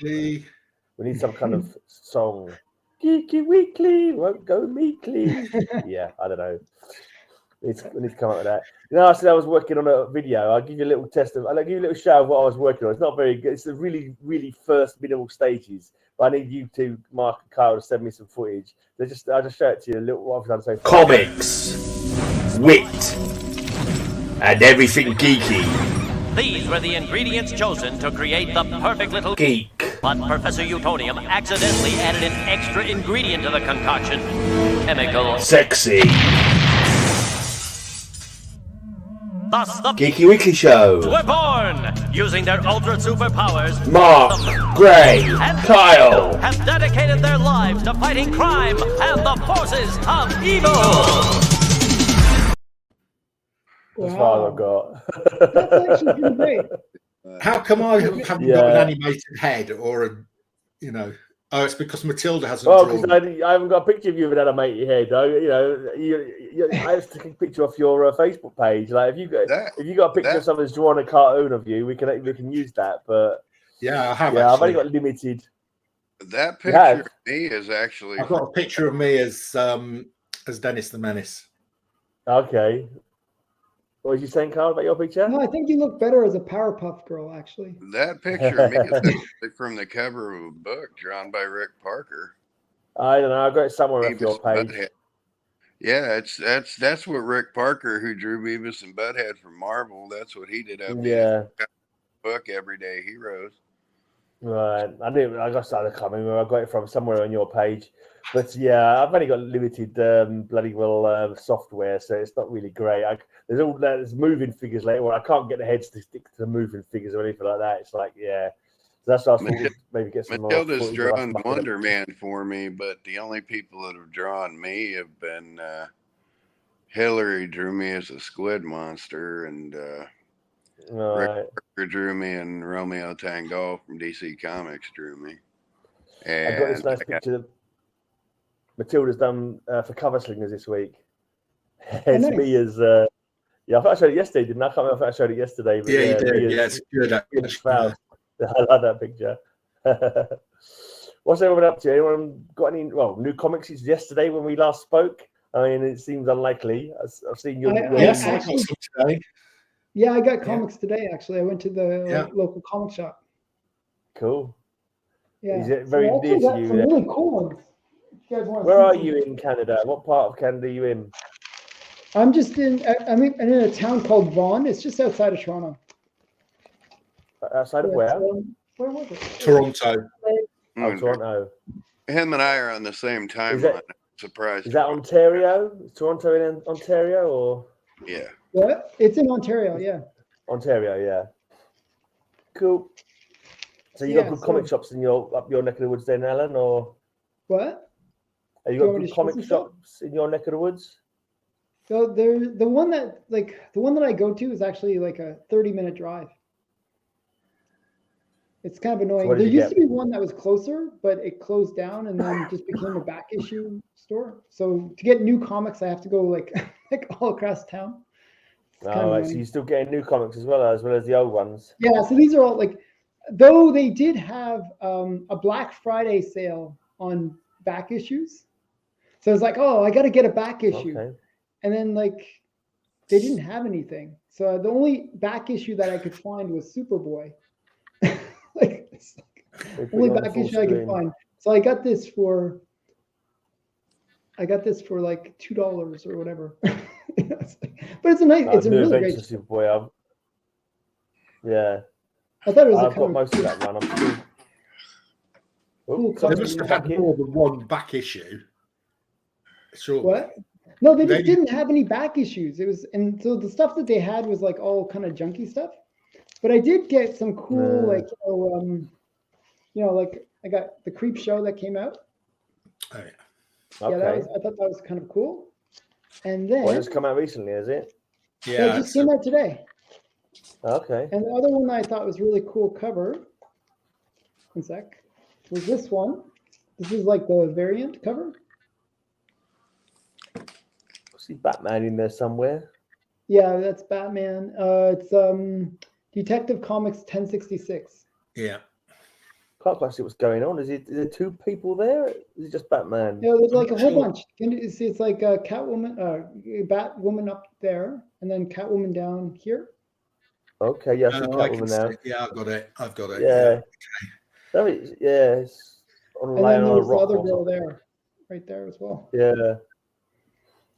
We need some kind of song. Geeky Weekly won't go meekly. Yeah, I don't know. We need to come up with that. You know, I said I was working on a video. I'll give you a little I'll give you a little show of what I was working on. It's not very good. It's the really, really first minimal stages. But I need you two, Mark and Kyle, to send me some footage. I'll just show it to you a little what I've done so far. Comics, wit, and everything geeky. These were the ingredients chosen to create the perfect little geek. But Professor Utonium accidentally added an extra ingredient to the concoction. Chemical. Sexy. Thus, the Geeky Weekly Show were born using their ultra superpowers. Mark, Gray, and Kyle have dedicated their lives to fighting crime and the forces of evil. That's what I've got. That's actually pretty great. How come I haven't got an animated head or a, Oh, it's because Matilda hasn't drawn. Because I haven't got a picture of you with an animated head. I have to take a picture off your Facebook page. Like, if you got a picture of someone's drawn a cartoon of you, we can use that. But yeah, I have. Yeah, I've only got limited. That picture of me is actually. I've got a picture of me as Dennis the Menace. Okay. What was you saying, Carl, about your picture? No, I think you look better as a Powerpuff Girl, actually. That picture of me is actually from the cover of a book drawn by Rick Parker. I don't know. I got it somewhere off your page. Butthead. Yeah, that's what Rick Parker, who drew Beavis and Butthead from Marvel, that's what he did up in his book, Everyday Heroes. Right. I can't remember where I got it from, somewhere on your page. But yeah, I've only got limited bloody well software, so it's not really great. There's moving figures later where I can't get the heads to stick to the moving figures or anything like that. It's like, yeah. So that's what I thought maybe get some Matilda's more. drawn Wonder Man for me, but the only people that have drawn me have been Hillary drew me as a squid monster, and Rick Parker drew me, and Romeo Tango from DC Comics drew me. And I got this nice picture that Matilda's done for Cover Slingers this week. It's me as I thought I showed it yesterday, didn't I? I can't remember if I showed it yesterday. But yeah, you did. Yeah, it's good. I like that picture. What's everyone up to? Anyone got any new comics since yesterday when we last spoke? I mean, it seems unlikely. I've seen your. Yes, I got some today. Yeah, I got comics today. Actually, I went to the local comic shop. Cool. Yeah, is it very near to you? Some really cool ones. Where are you in Canada? What part of Canada are you in? I'm just in. I'm in a town called Vaughan. It's just outside of Toronto. Outside of where? Where was it? Toronto. Oh, Toronto. Him and I are on the same timeline. Surprised. Is that Ontario? Is Toronto in Ontario or? Yeah. What? It's in Ontario. Yeah. Ontario, yeah. Cool. So you got good comic shops in up your neck of the woods, then, Alan, or? What? Have you got good comic shops in your neck of the woods? So the one that I go to is actually like a 30-minute drive. It's kind of annoying. There used to be one that was closer, but it closed down and then just became a back issue store. So to get new comics, I have to go like all across town. So you're still getting new comics as well as the old ones. Yeah. So these are all though they did have a Black Friday sale on back issues. So it's like, oh, I got to get a back issue. Okay. And then they didn't have anything. So the only back issue that I could find was Superboy. Only back issue I could find. So I got this for like $2 or whatever. But it's a really great Superboy. Yeah. I thought it was I've got most of that run. I'm still... cool. They must have had more than one back issue. Sure. What? No, they just didn't have any back issues. And so the stuff that they had was all kind of junky stuff. But I did get some cool, I got the Creep Show that came out. Oh yeah. Okay. I thought that was kind of cool. And then it's come out recently, is it? Yeah, it just came out today. Okay. And the other one I thought was really cool cover. One sec. Was this one? This is like the variant cover. See Batman in there somewhere. Yeah, that's Batman. It's Detective Comics 1066. Yeah. Can't quite see what's going on. Is there two people there? Is it just Batman? No, there's like a whole bunch. Can you see? It's like a Catwoman, Batwoman up there, and then Catwoman down here. Okay, yeah, I see I can Catwoman now. see- yeah, I've got it. Yeah. It's on And then a there's the rock other or girl something. there, right there as well. Yeah.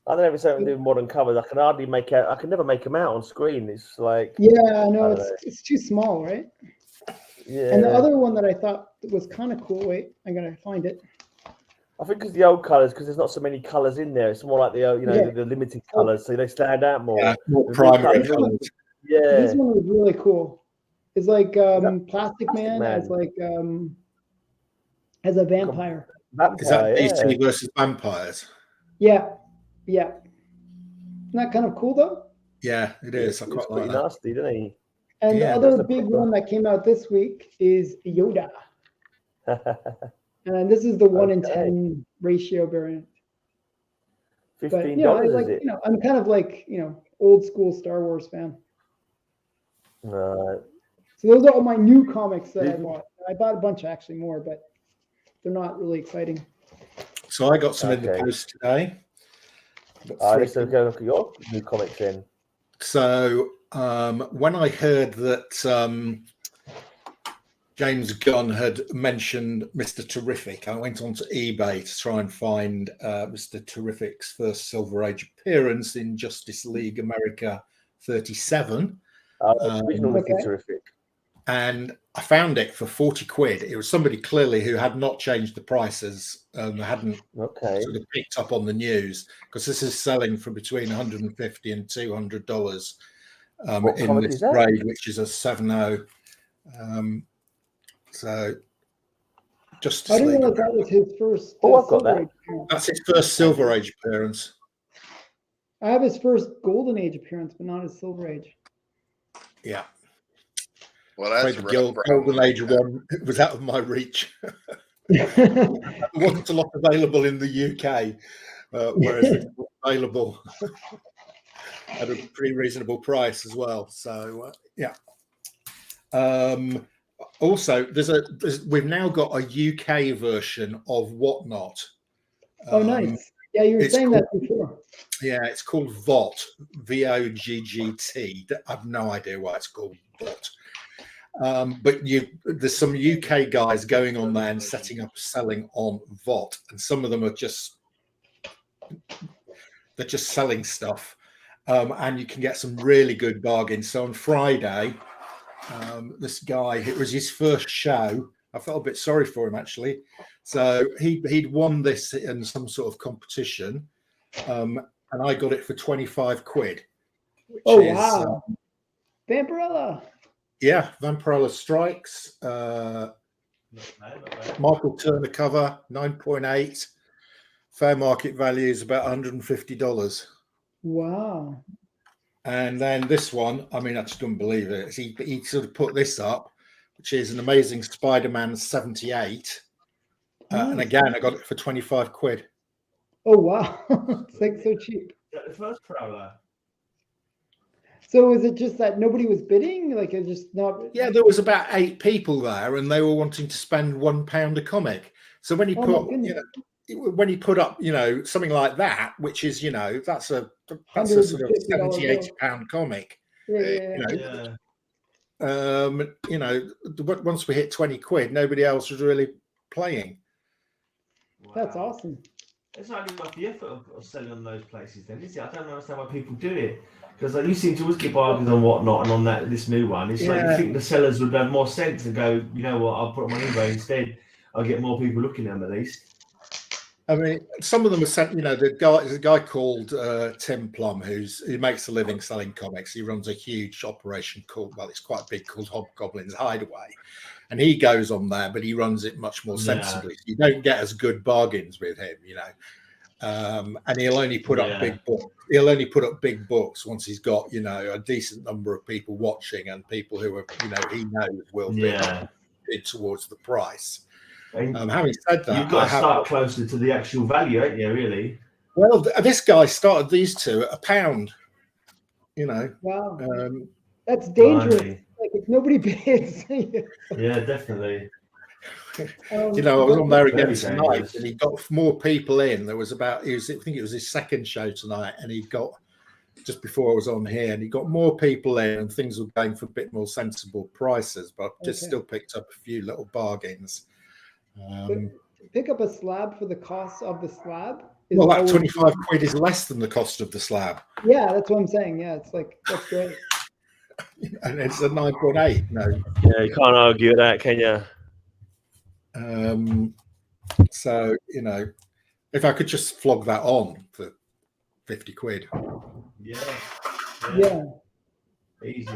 I don't know if it's something to do with modern covers. I can hardly make out. I can never make them out on screen. It's like Yeah, no, it's too small, right? yeah. And the other one that I thought was kind of cool. Wait, I'm gonna find it. I think it's the old colours because there's not so many colours in there. It's more like the the limited colours, so they stand out more. Yeah, more The primary colours- colours. Yeah. This one was really cool. It's like Plastic Plastic Man, Man? as like as a vampire. Is that yeah. DC versus vampires? Yeah. Isn't that kind of cool though? Yeah, it is. I It's quite pretty like that. nasty, doesn't he? And Yeah, the other that's a big proper- one that came out this week is Yoda. And this is the 1-in-10 ratio variant. But $15, like, is it? I'm kind of like, old school Star Wars fan. Right. So those are all my new comics that I Mhm. bought. I bought a bunch actually more, but they're not really exciting. So I got some in the Okay. post today. Let's go look at your new comics then. So when I heard that James Gunn had mentioned Mr. Terrific, I went onto eBay to try and find Mr. Terrific's first Silver Age appearance in Justice League America 37. Original Okay. looking terrific. And I found it for 40 quid. It was somebody clearly who had not changed the prices, hadn't Okay. sort of picked up on the news, because this is selling for between $150 and $200 What in comic this is that? grade, which is a 7.0. So Justice I didn't League. realize that was his first. Oh, I've got Silver that. Age appearance. That's his first Silver Age appearance. I have his first Golden Age appearance, but not his Silver Age. Yeah. Well, that's Afraid the Golden Age one was out of my reach. There wasn't a lot available in the UK, whereas it's available at a pretty reasonable price as well. So yeah. Also, we've now got a UK version of Whatnot. Oh, nice. Yeah, you were it's saying called- that before. Yeah, it's called VOGT, VOGGT. I have no idea why it's called VOGT. But there's some UK guys going on there and setting up selling on VOT, and some of them are just selling stuff, and you can get some really good bargains. So on Friday, this guy, it was his first show. I felt a bit sorry for him actually. So he'd won this in some sort of competition, and I got it for 25 quid. Which is, Wow. Vampirella. Yeah, Vampirella Strikes. Michael Turner cover, 9.8. Fair market value is about $150. Wow. And then this one, I mean, I just couldn't believe it. He sort of put this up, which is an Amazing Spider-Man 78. And Nice. again, I got it for 25 quid. Oh, wow. It's like so cheap. The first Prowler. So is it just that nobody was bidding? Like it's just not. Yeah, there was about 8 people there, and they were wanting to spend £1 a comic. So when he Oh, my put, goodness. when he put up, something like that, which is, that's a sort of $150 £70-80 comic. Yeah. Once we hit 20 quid, nobody else was really playing. That's awesome. It's not even worth the effort of selling on those places then, is it? I don't understand why people do it. Because you seem to always get bargains on Whatnot and on this new one. It's like you think the sellers would have more sense and go, you know what, I'll put them on eBay instead. I'll get more people looking at them at least. I mean, some of them are sent, there's a guy called Tim Plum who makes a living selling comics. He runs a huge operation it's quite big, called Hobgoblin's Hideaway. And he goes on there, but he runs it much more sensibly. You don't get as good bargains with him, and he'll only put up big books. He'll only put up big books once he's got, a decent number of people watching and people who are, he knows will bid towards the price. Having said that, you've got to start closer to the actual value, ain't you? Really? Well, this guy started these two at £1. Wow. That's dangerous. Blimey. Like if nobody bids. Yeah, definitely. You know, I was on there again Very tonight, dangerous. and he got more people in. There was about, I think it was his second show tonight, and he got just before I was on here, and he got more people in, and things were going for a bit more sensible prices, but just still picked up a few little bargains. Pick up a slab for the cost of the slab. Well, that 25 quid is less than the cost of the slab. Yeah, that's what I'm saying. Yeah, it's like, that's great. And it's a 9.8. No. Yeah, you can't argue with that, can you? So, you know, if I could just flog that on for 50 quid. Yeah. Easy.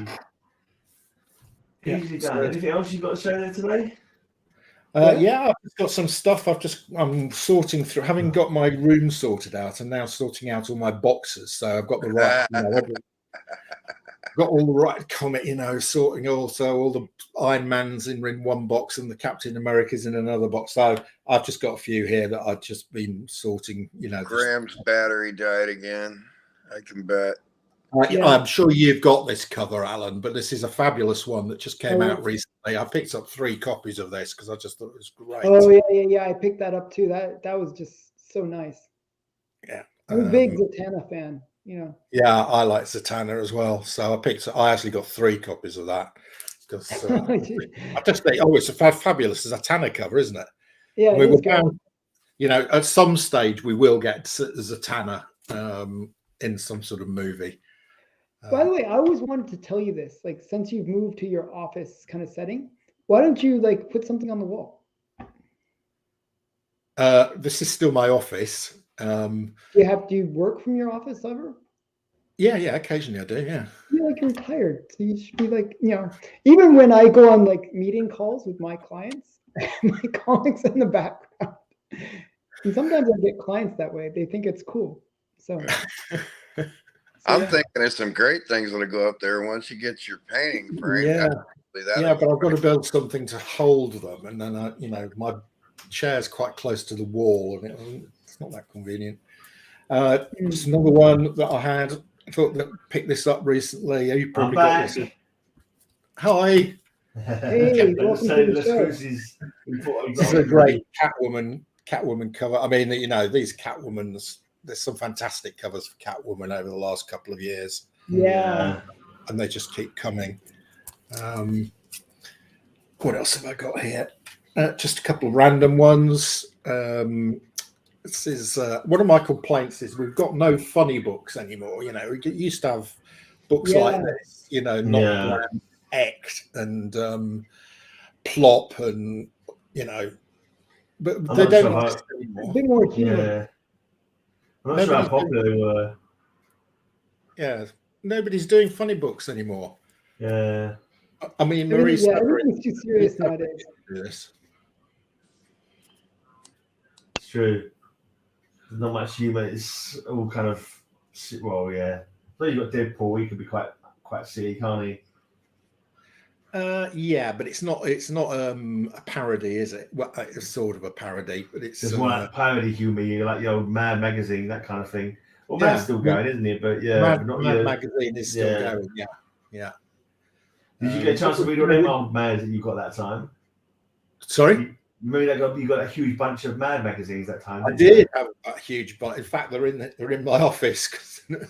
Yeah. Easily done. Anything else you've got to show there today? Yeah, I've just got some stuff. I'm sorting through, having got my room sorted out, and now sorting out all my boxes. So I've got the right, you know, got all the right comic, you know, sorting also all the Iron Man's in one box and the Captain America's in another box. So I've just got a few here that I've just been sorting, you know. Graham's battery died again. I can bet. I'm sure you've got this cover, Alan, but this is a fabulous one that just came out recently. I picked up 3 copies of this because I just thought it was great. Oh yeah. I picked that up too. That was just so nice. Yeah, I'm a big Zatanna fan. You know. Yeah, I like Zatanna as well. So I actually got 3 copies of that because I just think, it's a fabulous Zatanna cover, isn't it? Yeah, we were bound, you know, at some stage we will get Zatanna in some sort of movie. By the way, I always wanted to tell you this. Like, since you've moved to your office kind of setting, why don't you like put something on the wall? This is still my office. Do you work from your office ever? Yeah, occasionally I do. Yeah. You're like retired, so you should be like, you know, even when I go on like meeting calls with my clients, my comics in the background, and sometimes I get clients that way. They think it's cool. So. I'm thinking of some great things that'll go up there once you get your painting frame. Yeah, but I've got to build something to hold them, and then you know, my chair's quite close to the wall, and it's not that convenient. Just another one that I had. I thought that picked this up recently. You probably got this. Hi. Hey, welcome to the show. This is a great Catwoman cover. I mean, you know, these Catwomans. There's some fantastic covers for Catwoman over the last couple of years. Yeah. And they just keep coming. What else have I got here? Just a couple of random ones. This is one of my complaints is we've got no funny books anymore. You know, we used to have books like this, you know, not Act and Plop and, you know, but they don't exist anymore. A bit more human. Yeah. I'm not sure how popular they were. Yeah, nobody's doing funny books anymore. Yeah. I mean, everything's too serious nowadays. It's true. There's not much humor. It's all kind of, well, yeah. So you've got Deadpool. He can be quite silly, can't he? Yeah, but it's not a parody, is it? Well, it's sort of a parody, but it's more like parody humor, like the old Mad magazine, that kind of thing. Well, Mad's still going, isn't it? But yeah, Mad magazine is still going. Yeah. Did you get a chance to read all them old Mads that you got that time? Sorry. Remember you got a huge bunch of Mad magazines that time. I did have a huge bunch. In fact, they're in my office. Did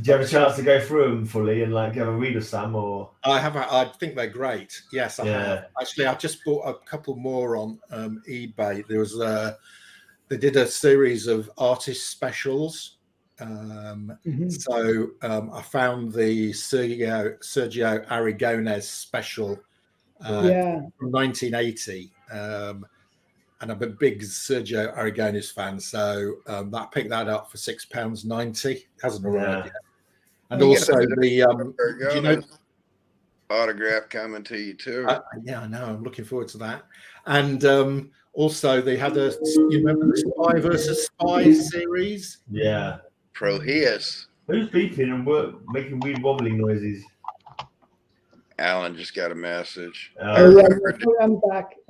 you have a chance to go through them fully and like have a read of some? Or I have. I think they're great. Yes, I have. Actually, I just bought a couple more on eBay. There was they did a series of artist specials. So I found the Sergio Aragonés special from 1980. And I'm a big Sergio Aragonés fan, so I picked that up for £6.90. Hasn't arrived yet. And also the, you know, autograph coming to you too. Yeah, I know. I'm looking forward to that. And also they had you remember the Spy versus Spy series? Yeah. Proheus. Who's beeping and making weird wobbling noises? Alan just got a message. I'm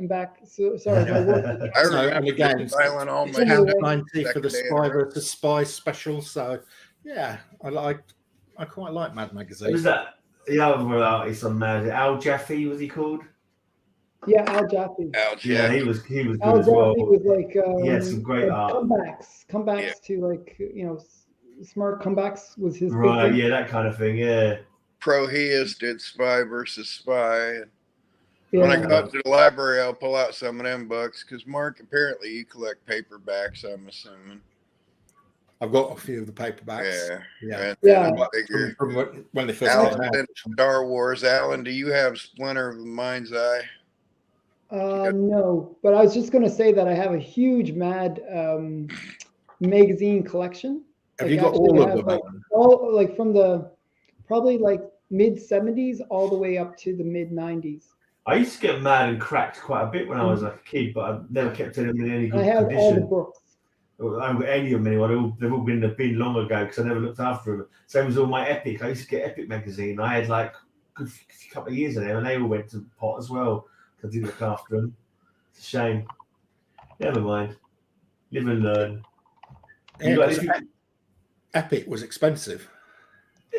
back. So, sorry. And again, £6.90 for the Spy versus Spy special. So yeah, I quite like Mad magazine. Who's that? The other artist on Mad, Al Jaffe, was he called? Yeah, Al Jaffe. Yeah, he was good Al as well. Jaffe was like He had some great like art. comebacks to like smart comebacks was his big Right, thing. yeah, that kind of thing. Yeah. Proheus did Spy versus Spy. When I go up to the library, I'll pull out some of them books because Mark, apparently you collect paperbacks. I'm assuming. I've got a few of the paperbacks. Yeah. From when they first Alan came out. did Star Wars. Alan, do you have Splinter of the Mind's Eye? No, but I was just going to say that I have a huge Mad magazine collection. Have you got all of them? All like from the probably like mid 70s all the way up to the mid 90s. I used to get mad and cracked quite a bit when I was like a kid, but I never kept them in any good I have condition. all the books. I haven't got any of them anymore. They've all been in the bin long ago because I never looked after them. Same as all my Epic. I used to get Epic magazine. I had like a good couple of years of them, and they all went to pot as well because I didn't look after them. It's a shame. Never mind. Live and learn. Epic was expensive.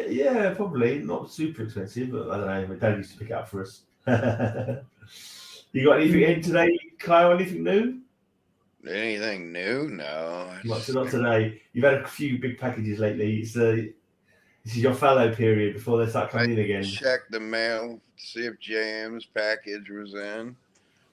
Yeah, probably not super expensive, but I don't know. My dad used to pick it up for us. You got anything in today, Kyle? Anything new? Anything new? No. Not today. You've had a few big packages lately. This is your fallow period before they start coming in again. Check the mail, see if JM's package was in.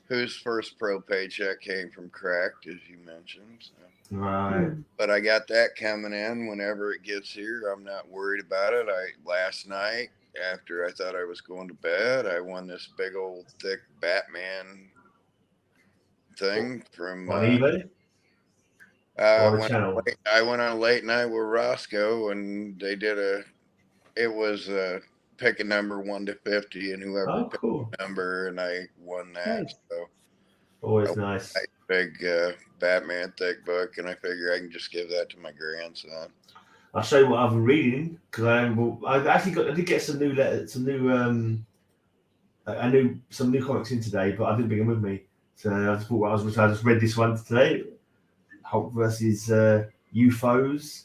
Whose first pro paycheck came from Cracked, as you mentioned. So. Right. But I got that coming in whenever it gets here. I'm not worried about it. Last night, after I thought I was going to bed, I won this big old thick Batman thing from eBay. I went on a late night with Roscoe, and they did pick a number 1 to 50, and whoever picked the number, and I won that. Nice. So always nice. Big Batman thick book, and I figure I can just give that to my grandson. I'll show you what I've been reading because I did get some new letters, some new comics in today, but I didn't bring them with me. So I just bought I just read this one today. Hulk versus UFOs,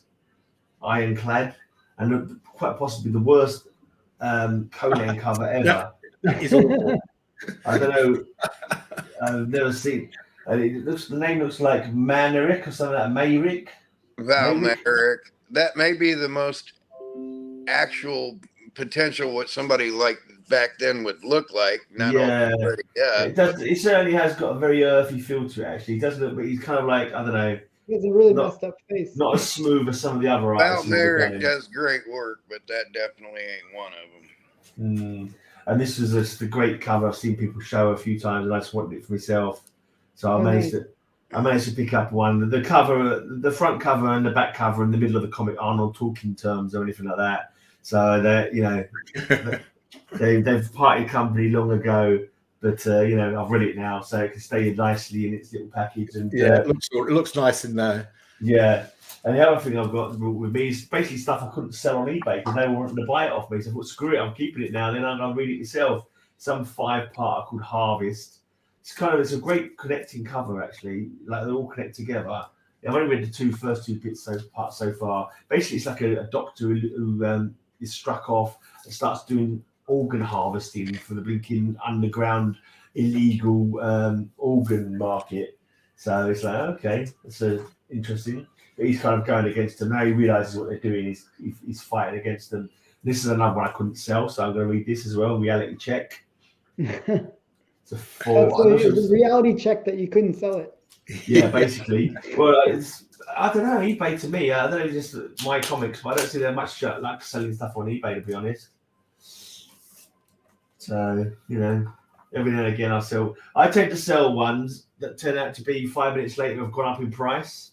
Ironclad, and quite possibly the worst Conan cover ever. That is awful. I don't know. I've never seen. The name looks like Maneric or something like Mayrick. Valmeric. That may be the most actual potential what somebody like back then would look like. It certainly has got a very earthy feel to it. Actually, he does look, but he's kind of like I don't know. He has a really messed up face. Not as smooth as some of the other artists. Valmeric does great work, but that definitely ain't one of them. And this was just a great cover. I've seen people show a few times, and I just wanted it for myself. So I managed to pick up one. The cover, the front cover and the back cover in the middle of the comic are not talking terms or anything like that. So they've parted company long ago, but I've read it now, so it can stay nicely in its little package. And it looks nice in there. Yeah. And the other thing I've got with me is basically stuff I couldn't sell on eBay because they wanted to buy it off me. So I thought, screw it, I'm keeping it now. Then I'll read it myself. Some 5-parter called Harvest. It's a great connecting cover actually. Like they all connect together. I've only read the first two bits so far. Basically, it's like a doctor who is struck off and starts doing organ harvesting for the blinking underground illegal organ market. So it's like, okay, that's interesting. But he's kind of going against them. Now he realizes what they're doing. He's fighting against them. This is another one I couldn't sell, so I'm going to read this as well. Reality check. It's a 4. That's a reality check that you couldn't sell it. Yeah, basically. Well, I don't know. eBay to me, I don't know, just my comics, but I don't see there much like selling stuff on eBay, to be honest. So, every now and again I tend to sell ones that turn out to be 5 minutes later have gone up in price.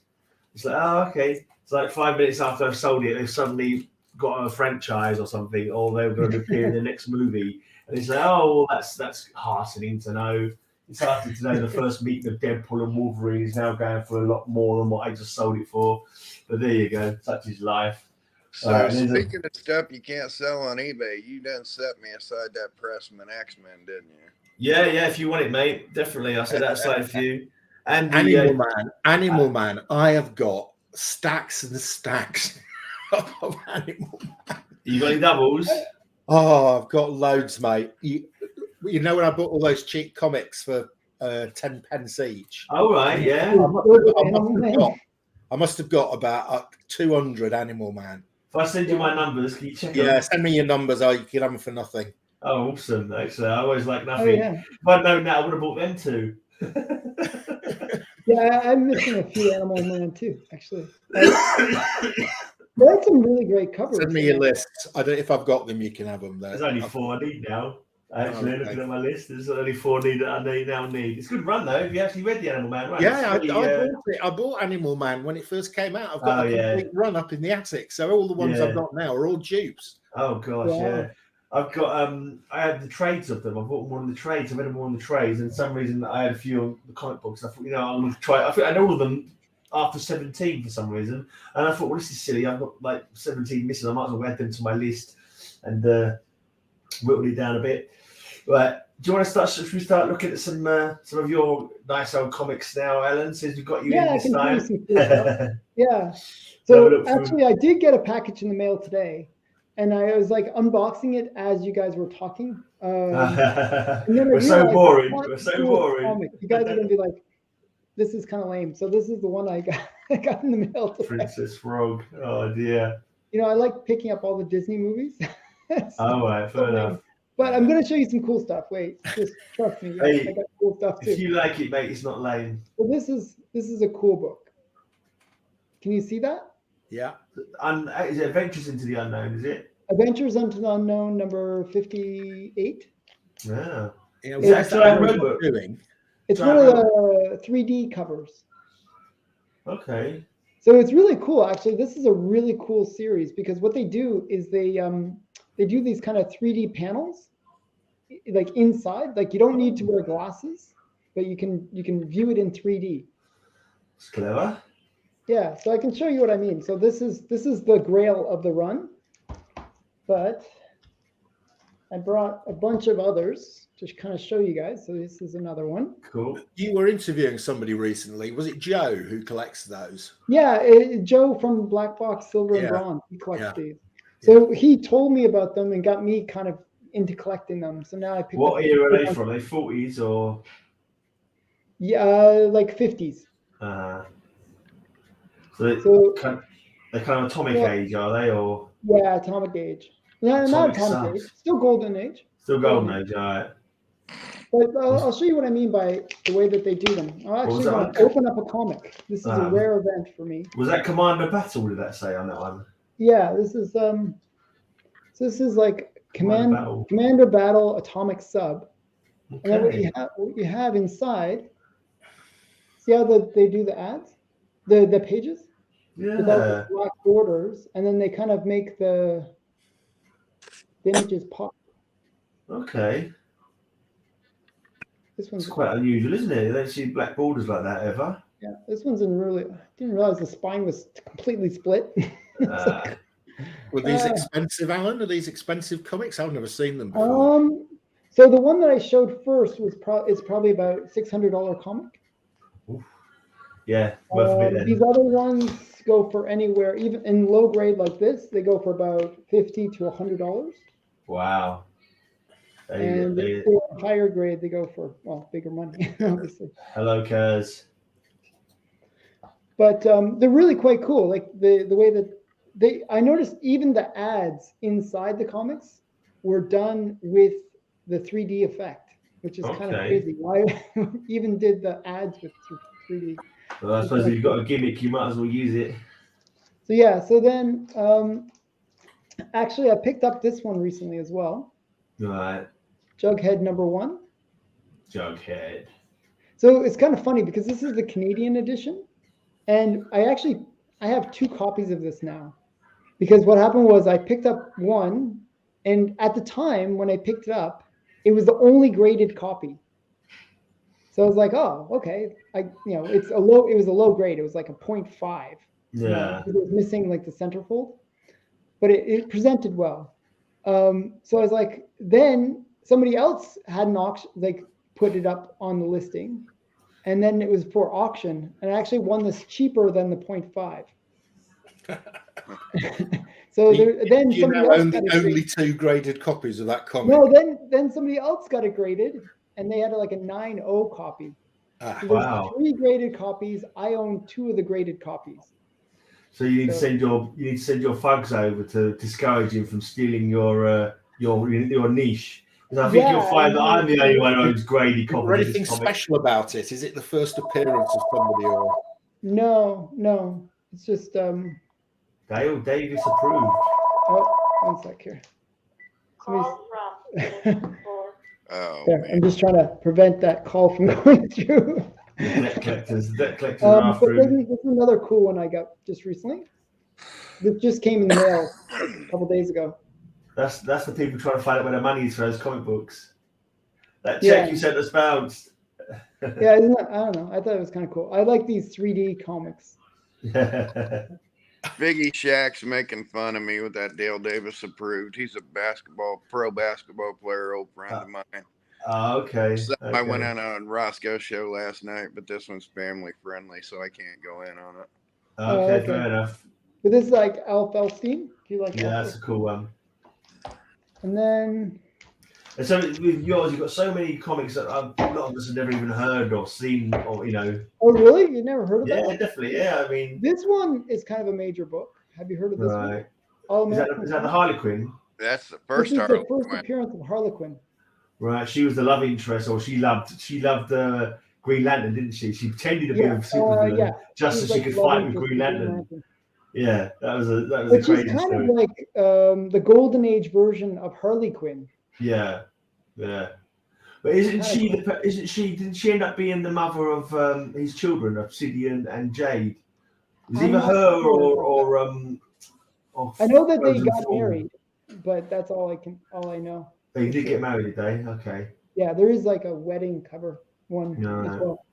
It's like, oh, okay. It's like 5 minutes after I've sold it, they've suddenly got a franchise or something, or they're going to appear in the next movie. And it's like, oh, well, that's heartening to know. It's heartening to know the first meeting of Deadpool and Wolverine is now going for a lot more than what I just sold it for. But there you go. Such is life. So speaking of stuff you can't sell on eBay, you done set me aside that Pressman X-Men, didn't you? Yeah, if you want it, mate. Definitely. I set that aside for you. And Animal Man. I have got stacks and stacks of Animal Man. You got any doubles? Oh, I've got loads, mate. You know when I bought all those cheap comics for 10 pence each? Oh, right, yeah. I must have got about 200 Animal Man. If I send you my numbers, can you check Yeah, them? send me your numbers. You can have them for nothing. Oh, awesome. Actually, I always like nothing. Oh, yeah. If I'd known that, I would have bought them too. Yeah, I'm missing a few Animal Man too, actually. They had some really great covers. Send me your list. I don't. If I've got them, you can have them. There's only 4 I need now. Actually, looking at my list, there's only 4 I now need. It's a good run though. Have you actually read the Animal Man run? Yeah, I bought Animal Man when it first came out. I've got a complete run up in the attic. So all the ones I've got now are all dupes. Oh gosh, yeah. I've got I had the trades of them. I bought them all in the trades. I read them all in the trades, and for some reason I had a few on the comic books. I thought, I'm going to try. I think I had all of them after 17 for some reason, and I thought, well, this is silly. I've got like 17 missing. I might as well add them to my list and whittle it down a bit. Right. Do you want to start? Should we start looking at some of your nice old comics now, Ellen? Since we've got you in this time. Yeah. So actually, I did get a package in the mail today. And I was like unboxing it as you guys were talking. We're so boring. We're so boring. You guys are gonna be like, "This is kind of lame." So this is the one I got in the mail today. Princess Frog. Oh dear. I like picking up all the Disney movies. All right, fair enough. But I'm gonna show you some cool stuff. Wait, just trust me. Hey, I got cool stuff too. If you like it, mate, it's not lame. Well, this is a cool book. Can you see that? Yeah. Is it Adventures into the Unknown, is it? Adventures into the Unknown, number 58. Yeah. It's one of the 3D covers. Okay. So it's really cool, actually. This is a really cool series because what they do is they do these kind of 3D panels, like inside. Like you don't need to wear glasses, but you can view it in 3D. It's clever. Yeah, so I can show you what I mean. So this is the grail of the run, but I brought a bunch of others to kind of show you guys. So this is another one. Cool. You were interviewing somebody recently. Was it Joe who collects those? Yeah, Joe from Black Box Silver and Bronze. He collects these. So he told me about them and got me kind of into collecting them. So now I picked What era are they from? Are they 40s or? Yeah, like 50s. So they're kind of atomic age, are they? Or yeah, atomic age. No, not atomic age. Still golden age. Still golden age, all right. But I'll show you what I mean by the way that they do them. I'll actually want to open up a comic. This is a rare event for me. Was that Commander Battle? Did that say on that one? Yeah, this is like Commander Battle Atomic Sub. Okay. And then what you have inside. See how they do the ads, the pages. Yeah. The black borders, and then they kind of make the images pop. Okay. This one's quite unusual, isn't it? You don't see black borders like that ever. Yeah, this one's in really. I didn't realize the spine was completely split. Were these expensive, Alan? Are these expensive comics? I've never seen them before. So the one that I showed first is probably about $600 comic. Oof. Yeah, worth a bit then. These other ones go for anywhere, even in low grade like this, they go for about $50 to $100. Wow. And for higher grade, they go for bigger money, obviously. Hello, Kaz. But they're really quite cool. Like the way that I noticed even the ads inside the comics were done with the 3D effect, which is kind of crazy. Why even did the ads with 3D? Well, I suppose if you've got a gimmick, you might as well use it. So yeah, so then actually I picked up this one recently as well. Right. Jughead #1. Jughead. So it's kind of funny because this is the Canadian edition. And I have 2 copies of this now. Because what happened was I picked up one, and at the time when I picked it up, it was the only graded copy. So I was like, oh, okay. It was a low grade. It was like a 0.5. Yeah. It was missing like the centerfold, but it presented well. So I was like, then somebody else had an auction, like put it up on the listing, and then it was for auction, and I actually won this cheaper than the 0.5. So then you somebody now else own got the it only graded. 2 graded copies of that comic. No, then somebody else got it graded, and they had like a 9.0 copy. So there's 3 graded copies. I own 2 of the graded copies. So you need to send your thugs over to discourage him from stealing your niche. Because I think you'll find that I'm the only one who owns graded copies. Is there anything special about it? Is it the first appearance of somebody or? No. It's just Dale Davis approved. Oh, one sec here. I'm just trying to prevent that call from going through. The debt collectors are after him. This is another cool one I got just recently. This just came in the mail a couple days ago. That's the people trying to find out where their money is for those comic books. That check you sent us bounced. Yeah, isn't that, I don't know. I thought it was kind of cool. I like these 3D comics. Biggie Shack's making fun of me with that Dale Davis approved. He's a pro basketball player, old friend of mine. Okay. I went on Roscoe's show last night, but this one's family friendly, so I can't go in on it. Okay, fair enough. But this is like Alf Elstein. Do you like Alf? That's a cool one. And then. And so with yours, you've got so many comics that a lot of us have never even heard or seen, or Oh, really? You never heard of that? Yeah, definitely. Yeah, I mean, this one is kind of a major book. Have you heard of this one? Oh, is that the Harley Quinn? That's the first. This is the first appearance of Harley Quinn. Right, she was the love interest, or she loved Green Lantern, didn't she? She pretended to be a supervillain just so she could fight with Green Lantern. Yeah, that was a crazy story. Which is kind of like the Golden Age version of Harley Quinn. Yeah. But didn't she end up being the mother of his children, Obsidian and Jade? It was either her or I know that they got married, but that's all I know. They did get married, did they? Okay. Yeah, there is like a wedding cover one as well.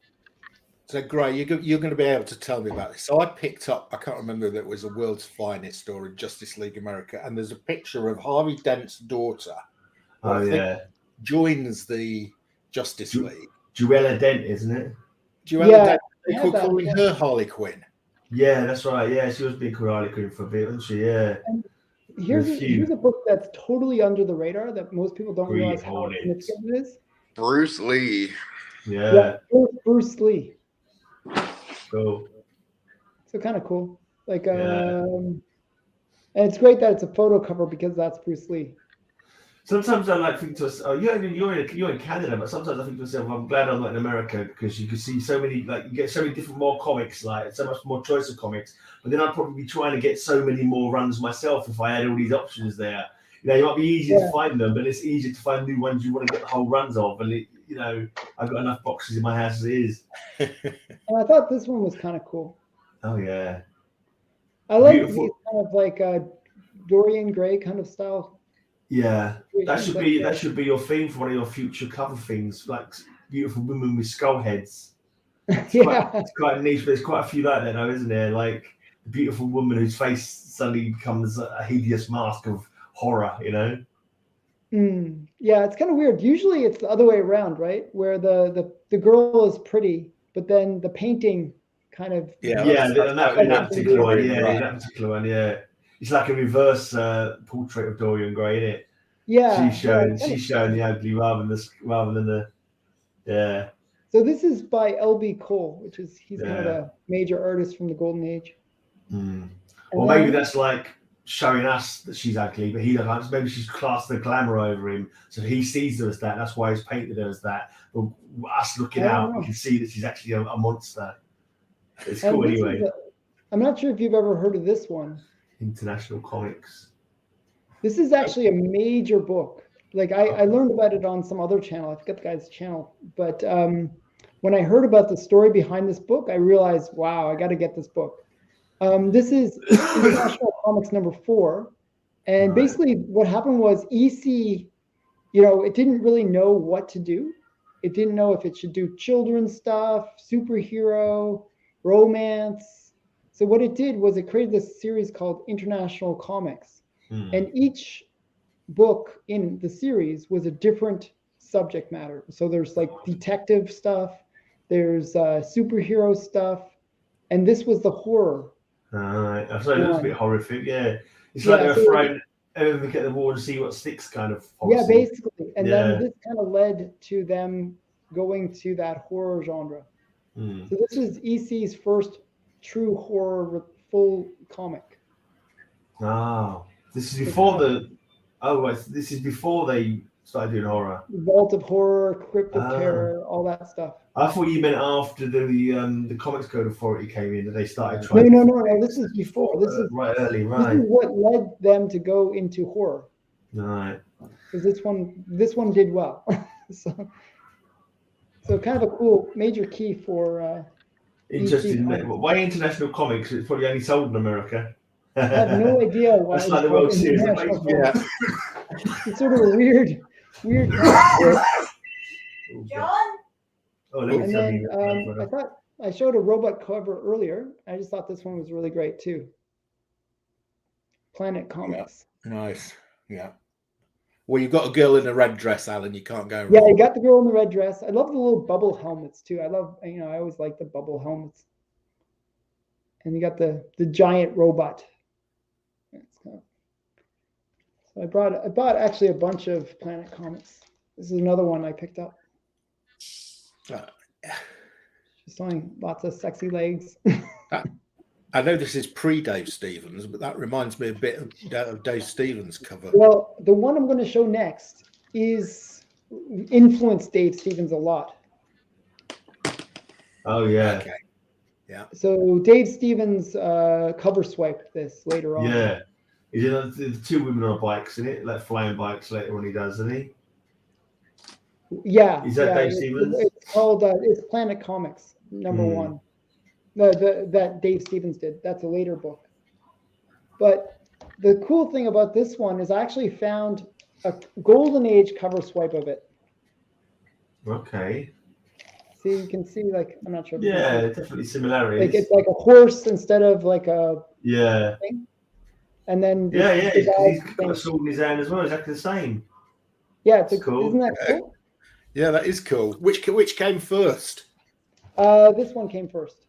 So, Gray, you're going to be able to tell me about this. So I picked up, I can't remember if it was a World's Finest or in Justice League America, and there's a picture of Harvey Dent's daughter. Joins the Justice League. Joella Dent, isn't it? Joella Dent. They called calling her Harley Quinn. Yeah, that's right. Yeah, she was being called Harley Quinn for a bit, wasn't she? Yeah. And here's a book that's totally under the radar that most people don't realize how significant it is. Bruce Lee. Yeah. Bruce Lee. Cool. So kind of cool. Like, and it's great that it's a photo cover because that's Bruce Lee. Sometimes I think to us, you're in Canada, but sometimes I think to myself, I'm glad I'm not in America because you can see so many, you get so many different more comics, so much more choice of comics. But then I'd probably be trying to get so many more runs myself if I had all these options there. It might be easier to find them, but it's easier to find new ones you want to get the whole runs of. And I've got enough boxes in my house as it is. And I thought this one was kind of cool. Oh yeah. I like these kind of like Dorian Gray kind of style. Yeah, that should be your theme for one of your future cover things, like beautiful women with skull heads. It's quite niche, but there's quite a few like that, though, isn't there? Like the beautiful woman whose face suddenly becomes a hideous mask of horror, Yeah, it's kind of weird. Usually, it's the other way around, right? Where the girl is pretty, but then the painting kind of in that particular one, It's like a reverse portrait of Dorian Gray, isn't it? Yeah. She's showing the ugly rather than the. So this is by L.B. Cole, he's kind of a major artist from the Golden Age. Or maybe that's like showing us that she's ugly, but maybe she's cast the glamour over him, so he sees her as that. That's why he's painted her as that. But us looking out, we can see that she's actually a monster. It's cool anyway. I'm not sure if you've ever heard of this one. International Comics. This is actually a major book. Like I learned about it on some other channel. I forget the guy's channel, but when I heard about the story behind this book, I realized, wow, I got to get this book. This is International Comics number 4, and basically what happened was EC, it didn't really know what to do. It didn't know if it should do children's stuff, superhero, romance. So what it did was it created this series called International Comics. And each book in the series was a different subject matter. So there's like detective stuff, there's superhero stuff, and this was the horror. I thought it was a bit horrific, yeah. It's like they're so- throwing everything at the wall to see what sticks, kind of. Yeah, policy. basically. And Yeah. then this kind of led to them going to that horror genre. Mm. So this was EC's first true horror full comic. Oh, this is before the. Oh, this is before they started doing horror. Vault of Horror, Crypt of Ah. Terror, all that stuff. I thought you meant after the Comics Code Authority came in that they started trying. No. This is before. This is right early, This right? is what led them to go into horror. Right. Because this one did well. so kind of a cool major key for. Interesting. DC. Why international comics? It's probably only sold in America. I have no idea why. That's like the World Series. Yeah. It's sort of a weird. John? Oh, let me And tell then you. I thought I showed a robot cover earlier. I just thought this one was really great too. Planet Comics. Nice. Yeah. Well, you've got a girl in a red dress, Alan. You can't go wrong. Yeah, you got the girl in the red dress. I love the little bubble helmets too. I always like the bubble helmets. And you got the giant robot. So I bought actually a bunch of Planet Comics. This is another one I picked up. Just showing lots of sexy legs. I know this is pre-Dave Stevens, but that reminds me a bit of Dave Stevens' cover. Well, the one I'm going to show next is influenced Dave Stevens a lot. Oh yeah. Okay. Yeah. So Dave Stevens cover swiped this later on. Yeah. Is it the two women on bikes in it, like flying bikes later when he does, doesn't he? Yeah. Is that Dave it's, Stevens? It's called it's Planet Comics #1. That Dave Stevens did. That's a later book. But the cool thing about this one is I actually found a Golden Age cover swipe of it. Okay. See, you can see I'm not sure. If you can Yeah, see. definitely similarities. Like it's like a horse instead of like a yeah. thing. And then He's got a sword in his hand as well, exactly the same. Yeah, it's cool. Isn't that cool? Yeah, that is cool. Which came first? This one came first.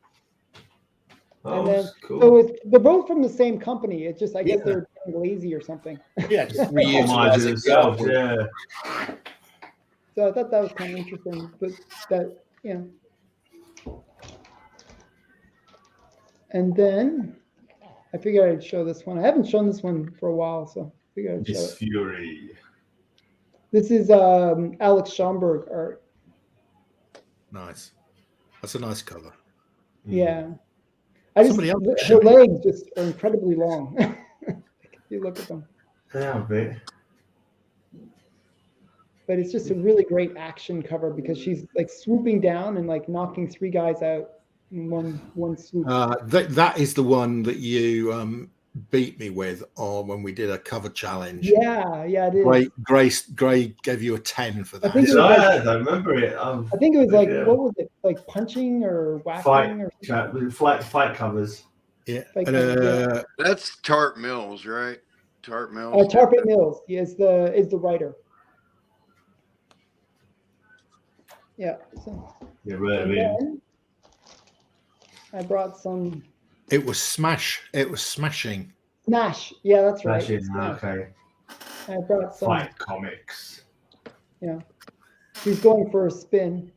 Oh, And then, cool. so they're both from the same company. It's just I guess they're getting lazy or something. Yeah, just Homage reutilize themselves, examples. yeah. So I thought that was kind of interesting. But that And then I figured I'd show this one. I haven't shown this one for a while, so I figured I'd show Miss it. Fury. This is Alex Schomburg art. Nice. That's a nice cover. Yeah. I just Somebody else her showed me. legs just are incredibly long. If you look at them. They are a bit. But it's just a really great action cover because she's like swooping down and like knocking 3 guys out in one swoop. That is the one that you beat me with when we did a cover challenge. Yeah, it is. Gray gave you a 10 for that. think it was I don't remember it. I think it was like Yeah. what was it? Like punching or whacking or something? Fight covers. Yeah. Like, That's Tart Mills, right? Tart Mills. Tarpit Mills is the writer. Yeah. So, Yeah, right. and then I brought some It was smashing. Smash. Yeah, that's right. Smashing, Smash. okay. I brought some. Fight comics. Yeah. She's going for a spin.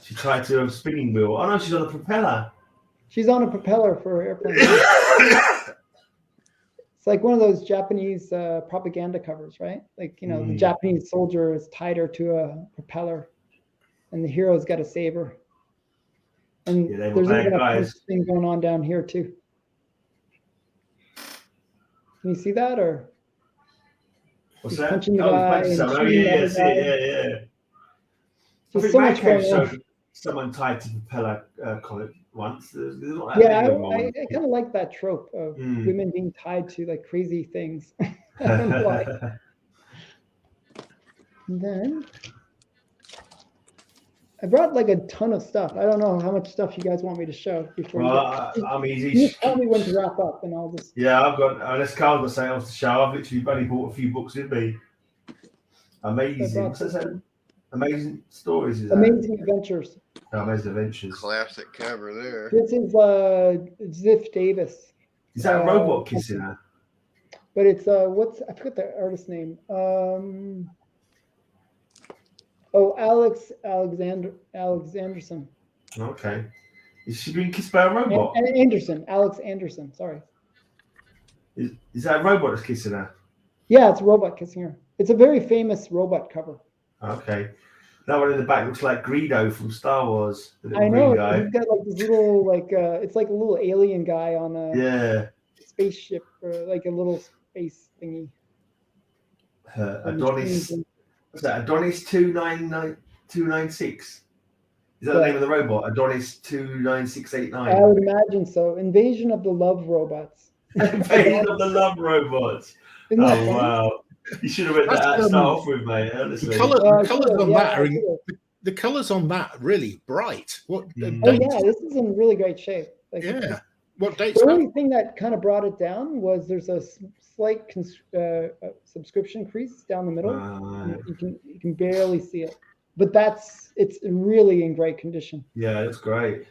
She tried to have a spinning wheel. Oh no, she's on a propeller. She's on a propeller for airplane. It's like one of those Japanese propaganda covers, right? Like, the Japanese soldier is tied her to a propeller and the hero's got to save her. And Yeah, they were there's bad even a guys. thing going on down here too. Can you see that? Or What's he's that? punching the Oh, guy punching and someone. Oh, shooting yeah, the I see other it. guy. Yeah. I There's think so much Madcap going on. showed someone tied to propeller comic once. There's not that Yeah, many of them I on. kind of like that trope of Mm. women being tied to like crazy things. I don't know why. And then I brought like a ton of stuff. I don't know how much stuff you guys want me to show before Well, you I'm you easy. just tell me when to wrap up and I'll just Yeah, I've got, unless Carl's got something else to show, I've literally only bought a few books with me. Amazing. What's that? Amazing stories. Is that? Amazing Adventures. Oh, Amazing Adventures. Classic cover there. This is Ziff Davis. Is that a robot kissing her? but it's I forget the artist's name. Alexanderson. Okay. Is she being kissed by a robot? Alex Anderson. Sorry. Is that a robot that's kissing her? Yeah, it's a robot kissing her. It's a very famous robot cover. Okay. That one in the back looks like Greedo from Star Wars. I know. He's got like this little it's like a little alien guy on a spaceship or like a little space thingy. Adonis. What's that? Adonis 296. Is that the name of the robot? Adonis 29689. I would imagine so. Invasion of the Love Robots. Invasion of the Love Robots. Isn't that funny? Wow. You should have read that to start off with, mate. Honestly. The colours on that are really bright. What? This is in really great shape. Like, What dates? The only thing that kind of brought it down was there's a slight subscription crease down the middle. You can barely see it, but it's really in great condition. Yeah, it's great.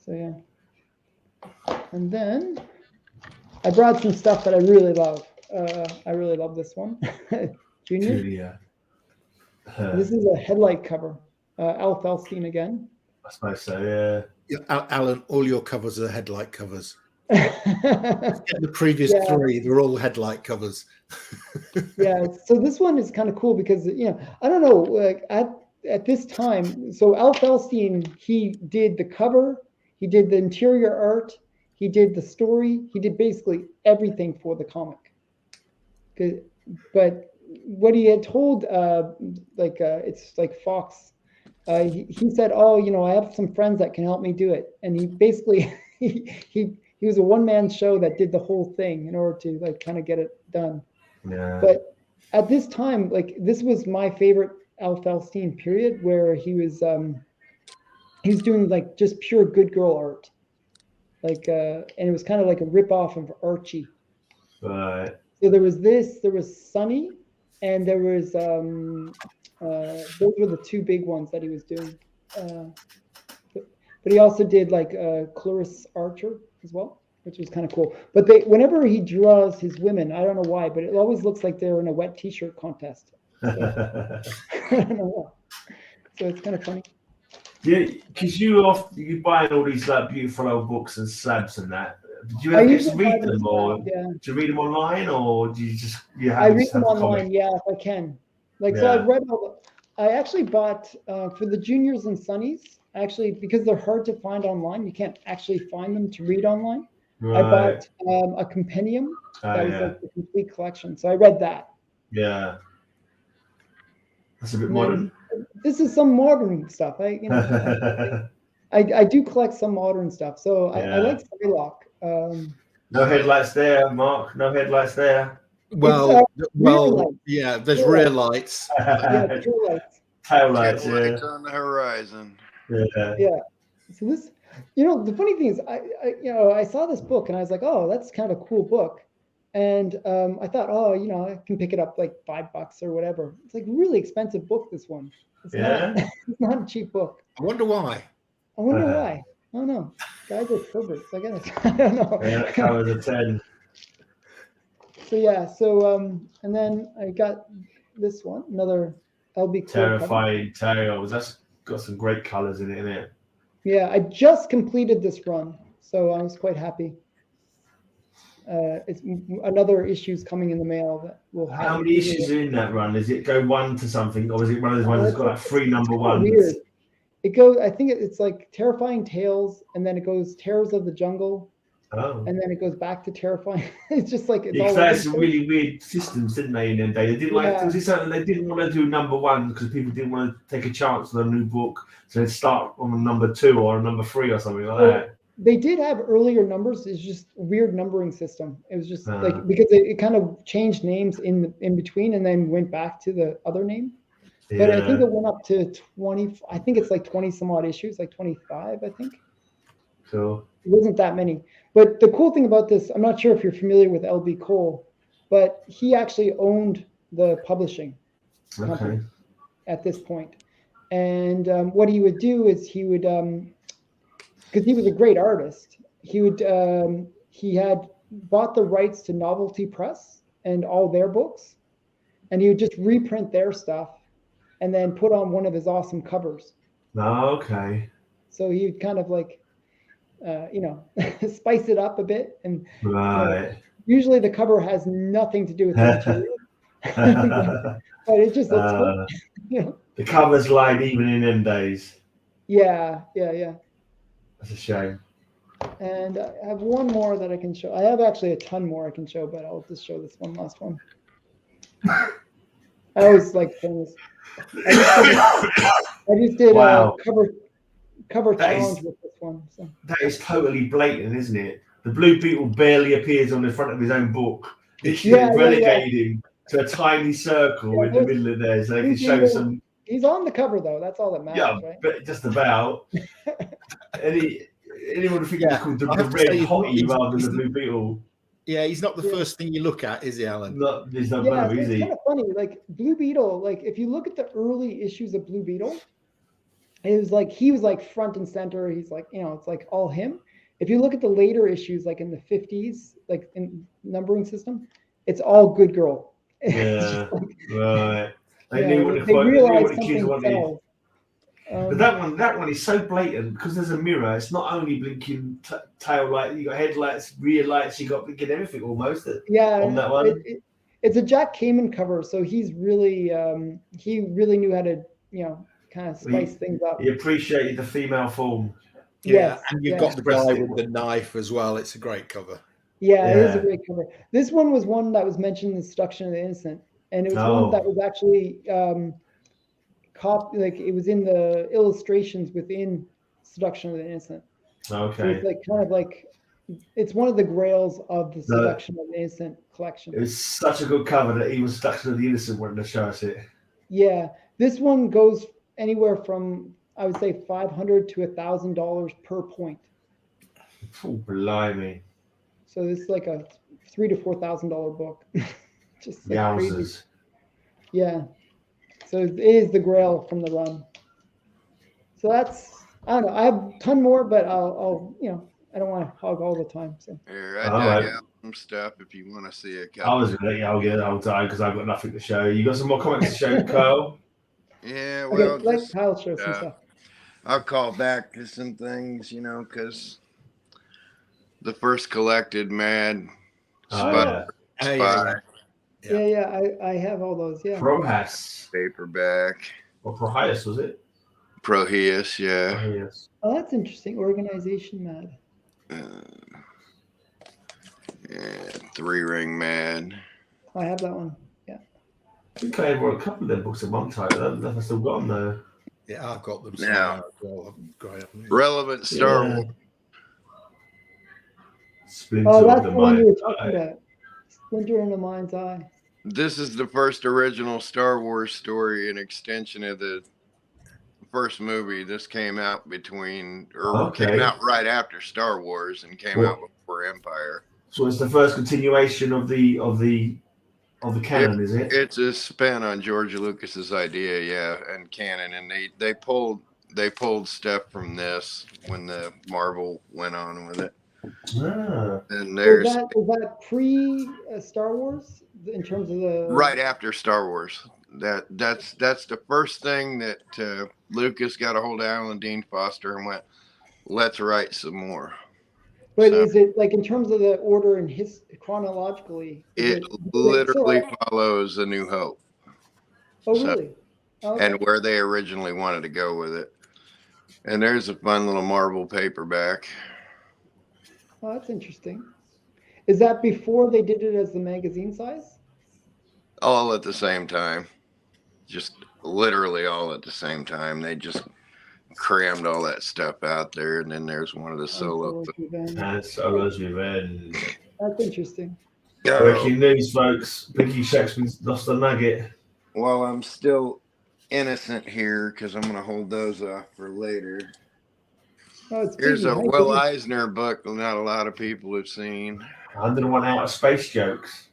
So yeah, and then I brought some stuff that I really love. I really love this one, Junior. This is a headlight cover. Al Felstein again. I suppose so. Yeah. Alan, all your covers are headlight covers. The previous three, they're all headlight covers. Yeah, so this one is kind of cool because I don't know, like at this time, so Al Felstein, he did the cover, he did the interior art, he did the story, he did basically everything for the comic. But what he had told, it's like Fox. He said, I have some friends that can help me do it. And he basically, he was a one-man show that did the whole thing in order to like kind of get it done. Yeah. But at this time, like this was my favorite Al Felstein period where he was doing like just pure good girl art. Like, and it was kind of like a rip-off of Archie. Right. So there was Sunny, and there was those were the two big ones that he was doing. But he also did like Clarisse Archer as well, which was kind of cool. But whenever he draws his women, I don't know why, but it always looks like they're in a wet T-shirt contest. So, I don't know why. So it's kind of funny. Yeah, because you buy all these like beautiful old books and slabs and that. Did you ever get to read them, or do you read them online, or do you just I read them online, if I can. Like so, I've read I actually bought for the juniors and sunnies. Actually, because they're hard to find online, you can't actually find them to read online. Right. I bought a compendium that was like the complete collection. So I read that. Yeah, that's a bit modern. This is some modern stuff. I do collect some modern stuff. So I like Skylock. No headlights there, Mark. No headlights there. Well, there's rear lights. Tail lights. Tail lights, on the horizon. Yeah. So this, the funny thing is, I saw this book and I was like, oh, that's kind of a cool book, and I thought, I can pick it up like $5 or whatever. It's like a really expensive book. This one. It's not a cheap book. I wonder why. I don't know. Guys are perverts. I guess. I don't know. Yeah, that covers a 10. So and then I got this one, another LB Terrifying Tales. That's got some great colors in it, isn't it? Yeah, I just completed this run, so I was quite happy. It's another issue's coming in the mail that will have. How many issues are in that run? Does it go one to something, or is it one of those ones that's got like 3 number ones? Weird. It goes. I think it's like Terrifying Tales, and then it goes Terrors of the Jungle. Oh. And then it goes back to Terrifying. It's just like it's all. That's really weird systems, didn't they? In them days, they didn't they didn't want to do number 1 because people didn't want to take a chance on a new book, so they'd start on a number 2 or a number 3 or something like that. They did have earlier numbers. It's just a weird numbering system. It was just like because it kind of changed names in between and then went back to the other name. But I think it went up to 20. I think it's like 20 some odd issues, like 25. I think. So it wasn't that many. But the cool thing about this, I'm not sure if you're familiar with LB Cole, but he actually owned the publishing company at this point. And what he would do is he would, because he was a great artist, he had bought the rights to Novelty Press and all their books, and he would just reprint their stuff and then put on one of his awesome covers. Oh, okay. So he'd kind of like, spice it up a bit. And right. Usually the cover has nothing to do with the material, but it just looks good. The covers lied even in them days. Yeah. That's a shame. And I have one more that I can show. I have actually a ton more I can show, but I'll just show this one last one. I always like showing this. I just did wow. a cover challenge with this one. So. That is totally blatant, isn't it? The Blue Beetle barely appears on the front of his own book. It's relegated him to a tiny circle in the middle of there, so they can show some. He's on the cover though. That's all that matters, right? But just about. Anyone would think it's called the Red Hottie rather than the Blue Beetle. Yeah, he's not the first thing you look at, is he, Alan? He's not one, is he? It's kind of funny. Like Blue Beetle, like if you look at the early issues of Blue Beetle, it was like he was like front and center. He's like, it's like all him. If you look at the later issues, like in the 50s, like in numbering system, it's all good girl. Yeah, right. They realized something wanted. But that one is so blatant because there's a mirror. It's not only blinking tail light, you got headlights, rear lights, you got blinking everything almost. On that one. It's a Jack Kamen cover, so he's really he really knew how to kind of spice things up. He appreciated the female form. Yeah, and you've got the guy with the knife as well. It's a great cover. Yeah, it is a great cover. This one was one that was mentioned in Seduction of the Innocent, and it was one that was actually it was in the illustrations within Seduction of the Innocent. Okay. So it's like kind of like it's one of the grails of the Seduction of the Innocent collection. It was such a good cover that even Seduction of the Innocent wanted to show us it. Yeah, this one goes anywhere from I would say $500 to $1,000 per point. Oh, blimey! So this is like a $3,000 to $4,000 book. Just like crazy. Yeah. So it is the grail from the run. So that's I don't know. I have a ton more, but I'll I don't want to hog all the time. So here, I dug out some stuff if you want to see it. I was going to get the whole time because I've got nothing to show. You got some more comics to show, Kyle? Yeah, well, let Kyle show some stuff. I'll call back to some things, because the first collected Mad Spy. Yeah, I have all those. Yeah. Prohas paperback. Or Prohias, was it? Prohias, yeah. Prohias. Oh, that's interesting. Organization Mad. Three Ring Mad. I have that one. Yeah. I think I wrote a couple of their books at one time. I've still got them though. Yeah, I've got them. Now, relevant Star Wars. Splinter that's the one you were talking about. Splinter in the Mind's Eye. This is the first original Star Wars story, an extension of the first movie. This came out came out right after Star Wars and came out before Empire. So it's the first continuation of the canon, is it? It's a spin on George Lucas's idea, yeah, and canon, and they pulled stuff from this when the Marvel went on with it. And there's was that pre Star Wars in terms of the right after Star Wars. That's the first thing that Lucas got a hold of Alan Dean Foster and went, let's write some more. But is it like in terms of the order and chronologically? It literally follows A New Hope. Oh, really? Okay. And where they originally wanted to go with it. And there's a fun little Marvel paperback. Oh, that's interesting. Is that before they did it as the magazine size? All at the same time. Just literally all at the same time. They just crammed all that stuff out there, and then there's one of the solo. Solo's Revenge. That's interesting. Breaking news, folks. Pinky Shaxman's lost the nugget. Well, I'm still innocent here because I'm going to hold those off for later. Oh, here's a Will Eisner book not a lot of people have seen. 101 Outer Space Jokes.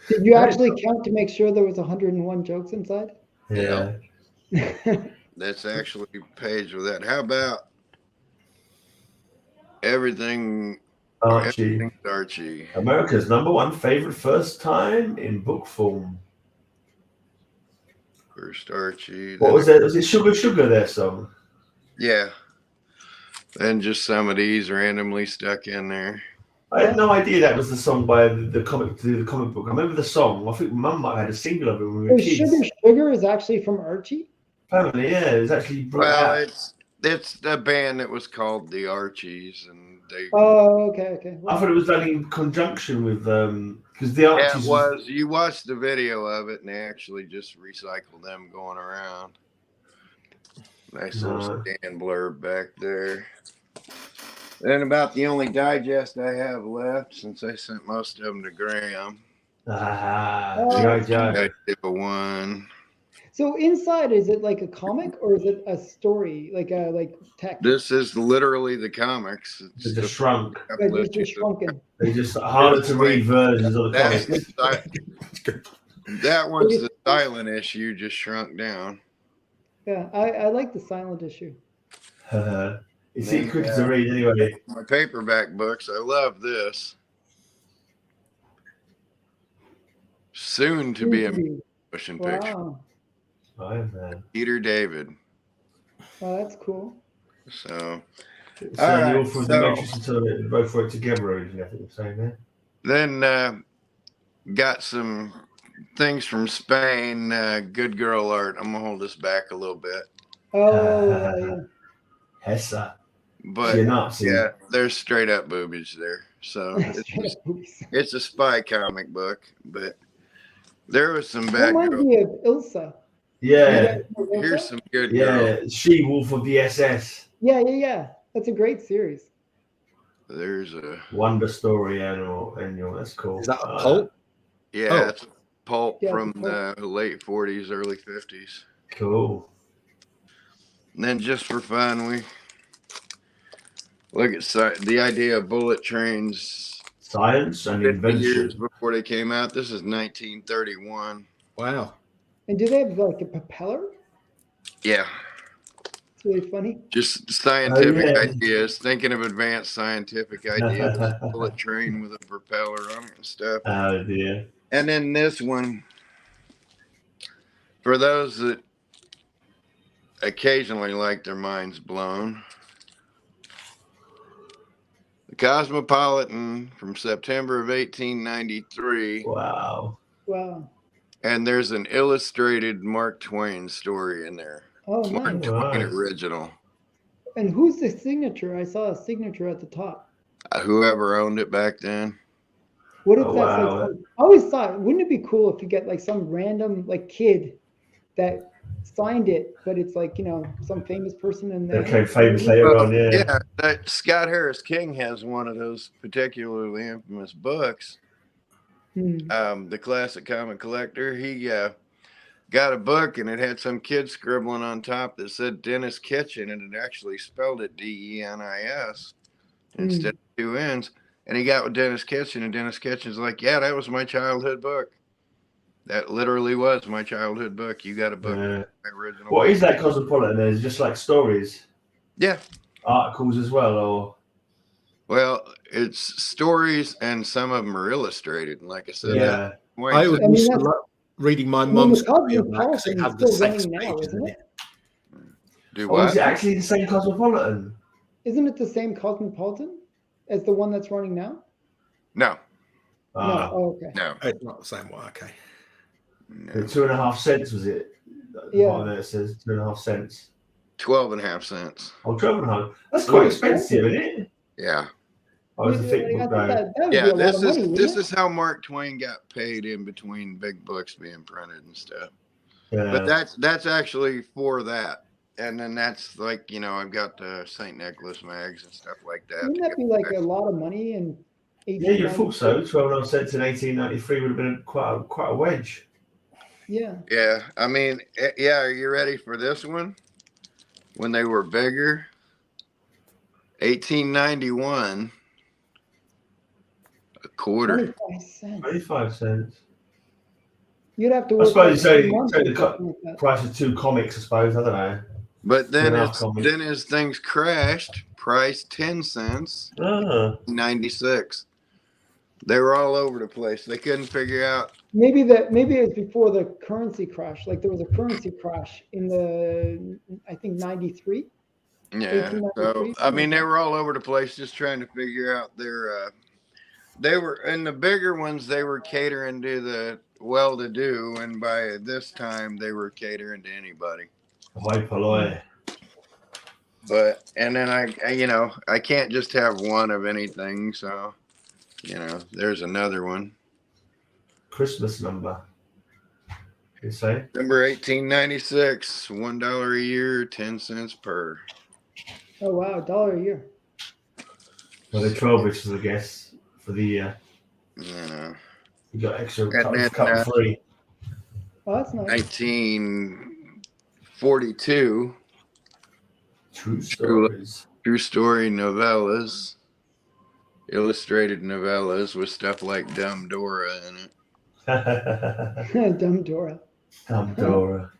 Did you actually count to make sure there was 101 jokes inside? Yeah. That's actually a page with that. How about everything. Archie. Everything's Archie. America's #1 favorite first time in book form. First Archie. What was that? Was it Sugar Sugar their song? Yeah. Then just some of these randomly stuck in there. I had no idea that was the song by the comic book. I remember the song. I think Mum might have had a single of it when we were kids. Sugar Sugar is actually from Archie? Apparently, yeah, it was actually brought Well, out. it's the band that was called the Archies, and they. Oh, okay. I thought it was done in conjunction with because the Yeah, Archies it was. You watched the video of it, and they actually just recycled them going around. Nice little stand blurb back there. Then about the only digest I have left, since I sent most of them to Graham. Joe. One. So inside, is it like a comic or is it a story, like text? This is literally the comics. It's just shrunk. It's just shrunken. They're just harder to read versions of the comics. That one's the silent issue, just shrunk down. Yeah, I like the silent issue. It's quicker to read anyway. My paperback books, I love this. Soon to be a motion picture. Wow. Peter David. Oh, that's cool. So, you're for the Matrix until they both work together, I think you're saying there. Then got some things from Spain, good girl art. I'm gonna hold this back a little bit. Oh, Hessa. But yeah, there's straight up boobies there. So it's a spy comic book, but there was some bad girls. Reminds me of Ilsa. Yeah. Here's some good girls. She-Wolf of the SS. Yeah. That's a great series. There's a Wonder Story annual. That's cool. Is that a pulp? Yeah, it's a pulp from the late 40s, early 50s. Cool. And then just for fun, we look at the idea of bullet trains. Science and invention. Years before they came out. This is 1931. Wow. And do they have like a propeller? Yeah. It's really funny. Just scientific ideas, thinking of advanced scientific ideas. Bullet train with a propeller on it and stuff. Oh, dear. And then this one, for those that occasionally like their minds blown. The Cosmopolitan from September of 1893. Wow. And there's an illustrated Mark Twain story in there. Oh, Mark nice. Twain original. And who's the signature? I saw a signature at the top. Whoever owned it back then. What if that's like? I always thought, wouldn't it be cool if you get like some random like kid that signed it, but it's like, you know, some famous person in there. Okay, famous later on, yeah. Scott Harris King has one of those particularly infamous books. The Classic Comic Collector. He got a book and it had some kid scribbling on top that said Dennis Kitchen, and it actually spelled it DENIS instead of two N's. And he got with Dennis Kitchen, and Dennis Kitchen's like, yeah, that was my childhood book. That literally was my childhood book. You got a book. Original. What is that Cosmopolitan? Is it just like stories? Yeah. Articles as well, or? Well, it's stories, and some of them are illustrated. And like I said, I was reading my mum's copy of that because it had the sex now, pages isn't in it? Do what? Is it actually the same Cosmopolitan? Isn't it the same Cosmopolitan as the one that's running now? No. No. Oh, okay. No. It's not the same one. Okay. No. 2.5 cents was it? Yeah. There it says 2.5 cents. 12.5 cents. Oh, 12.5. That's quite expensive, isn't it? Yeah. Oh, it's a thick book though. Yeah, this is how Mark Twain got paid in between big books being printed and stuff. Yeah. But that's actually for that. And then that's like, you know, I've got the St. Nicholas mags and stuff like that. Wouldn't that be like a lot of money? And yeah, you thought so. 12.5 cents in 1893 would have been quite a wedge. Yeah. Yeah. I mean, yeah. Are you ready for this one? When they were bigger, 1891, a quarter. 25 cents. 25 cents. You'd have to. I suppose like you say the price of 2 comics. I suppose I don't know. But then as things crashed, price 10 cents. 96. They were all over the place. They couldn't figure out. Maybe it was before the currency crash. Like there was a currency crash in the, I think 93. Yeah. So I mean, they were all over the place just trying to figure out their. They were in the bigger ones. They were catering to the well-to-do, and by this time, they were catering to anybody. But and then I can't just have one of anything, so. There's another one. Christmas number. You say? Number 1896, $1 a year, 10 cents per. Oh wow, $1 a year. Well, they're 12 inches, I guess, for the year. Yeah. You got extra cut free. Oh, that's nice. 1942. True stories. True story novellas. Illustrated novellas with stuff like Dumb Dora in it. Dumb Dora. Dumb Dora.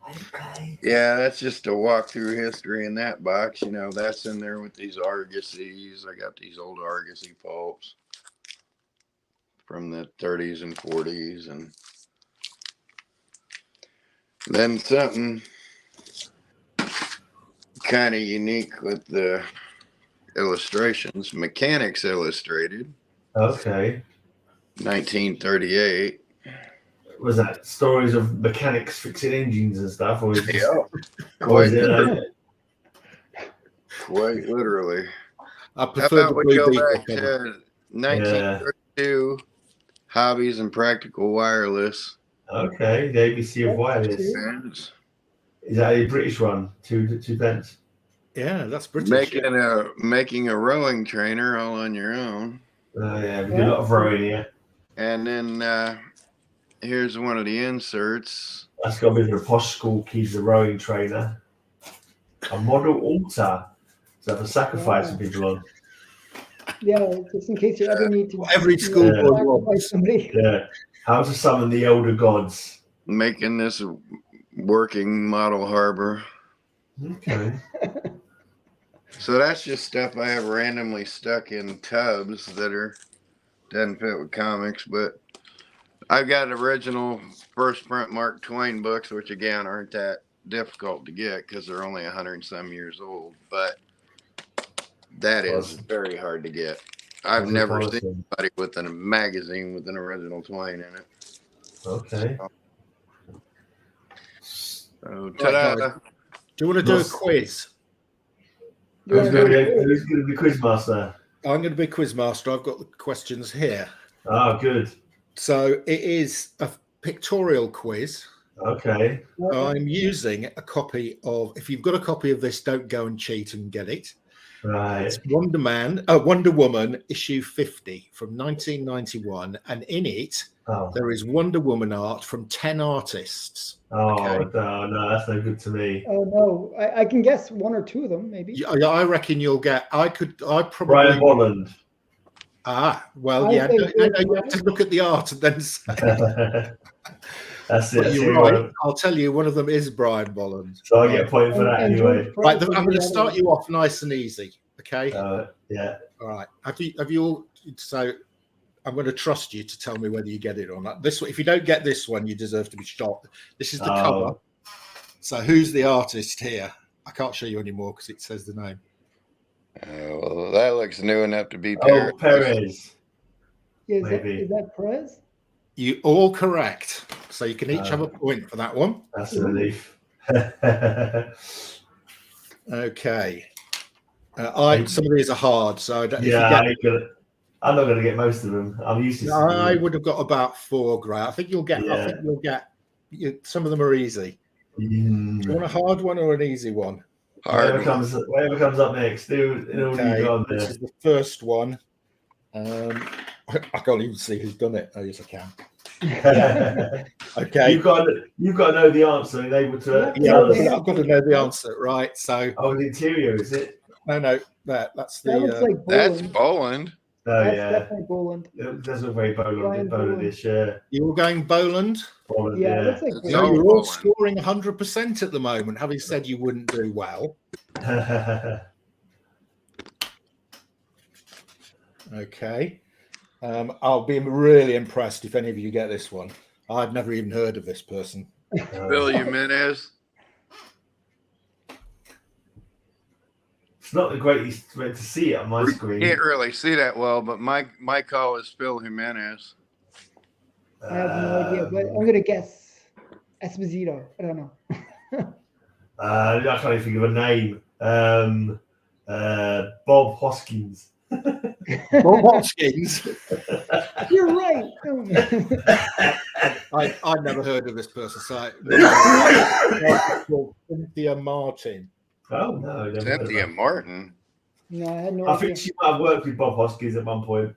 Okay. Yeah, that's just a walk through history in that box. That's in there with these Argosies. I got these old Argosy pulps from the 30s and 40s. And then something kind of unique with the illustrations. Mechanics Illustrated. Okay. 1938. Was that stories of mechanics fixing engines and stuff? Or was it quite literally. I prefer the we go Blue back Beetle. to 1932, Hobbies and Practical Wireless. Okay, the ABC of wireless. Is that a British one? Two pence. Yeah, that's British. Making a rowing trainer all on your own. Yeah, we do a lot of rowing here. And then here's one of the inserts. That's got to be for posh school kids, a rowing trainer. A model altar. So have a sacrifice of people on. Yeah, just in case you ever need to. Every school sacrifice somebody. Yeah. How to summon the elder gods. Making this working model harbor. Okay. So that's just stuff I have randomly stuck in tubs that doesn't fit with comics, but I've got original first print Mark Twain books, which again aren't that difficult to get because they're only 100 and some years old, but that is very hard to get. I've never seen anybody with a magazine with an original Twain in it. Okay. So, ta-da. Do you want to do a quiz? Who's going to be Quizmaster? I'm going to be Quizmaster. I've got the questions here. Oh, good. So it is a pictorial quiz. Okay. I'm using a copy of, if you've got a copy of this, don't go and cheat and get it. Right. It's Wonder Woman issue 50 from 1991. And in it, there is Wonder Woman art from 10 artists. Oh, okay. No, that's no good to me. Oh, no. I can guess one or two of them, maybe. I reckon you'll get, I probably. Brian Bolland. Well, yeah. No, you have to look at the art and then say. That's it. You're right. I'll tell you, one of them is Brian Bolland. So I get a point for that anyway. Right, I'm going to start you off nice and easy. Okay. Yeah. All right. Have you all? So I'm going to trust you to tell me whether you get it or not. This, if you don't get this one, you deserve to be shot. This is the cover. So who's the artist here? I can't show you anymore because it says the name. Well, that looks new enough to be Perez. Perez. Is that Perez? You all correct. So you can each have a point for that one. That's a relief. Okay. Some of these are hard, so I don't. I'm not going to get most of them. I'm used to. I would have got about 4, Gray. I think you'll get. I think you'll get. Some of them are easy. Do you want a hard one or an easy one? Whatever comes up next. Okay. This is the first one. I can't even see who's done it. Oh, yes, I can. Okay. You've got to know the answer and able to. I've got to know the answer, right? So. Oh, the interior, is it? No, that's the. That looks like that's Boland. Oh, that's definitely Boland. It does look very Bolandish, yeah. You were going Boland? Boland, yeah. Looks like so you're all scoring 100% at the moment, having said you wouldn't do well. Okay. I'll be really impressed if any of you get this one. I'd never even heard of this person. Bill Jimenez. It's not the greatest way to see it on my screen. Can't really see that well, but my call is Phil Jimenez. I have no idea, but I'm gonna guess Esposito. I don't know. I can't even think of a name. Bob Hoskins. Bob Hoskins. You're right. I'd never heard of this person. So Cynthia Martin. Oh no, Cynthia Martin. No, I had no I idea. think she might have worked with Bob Hoskins at one point.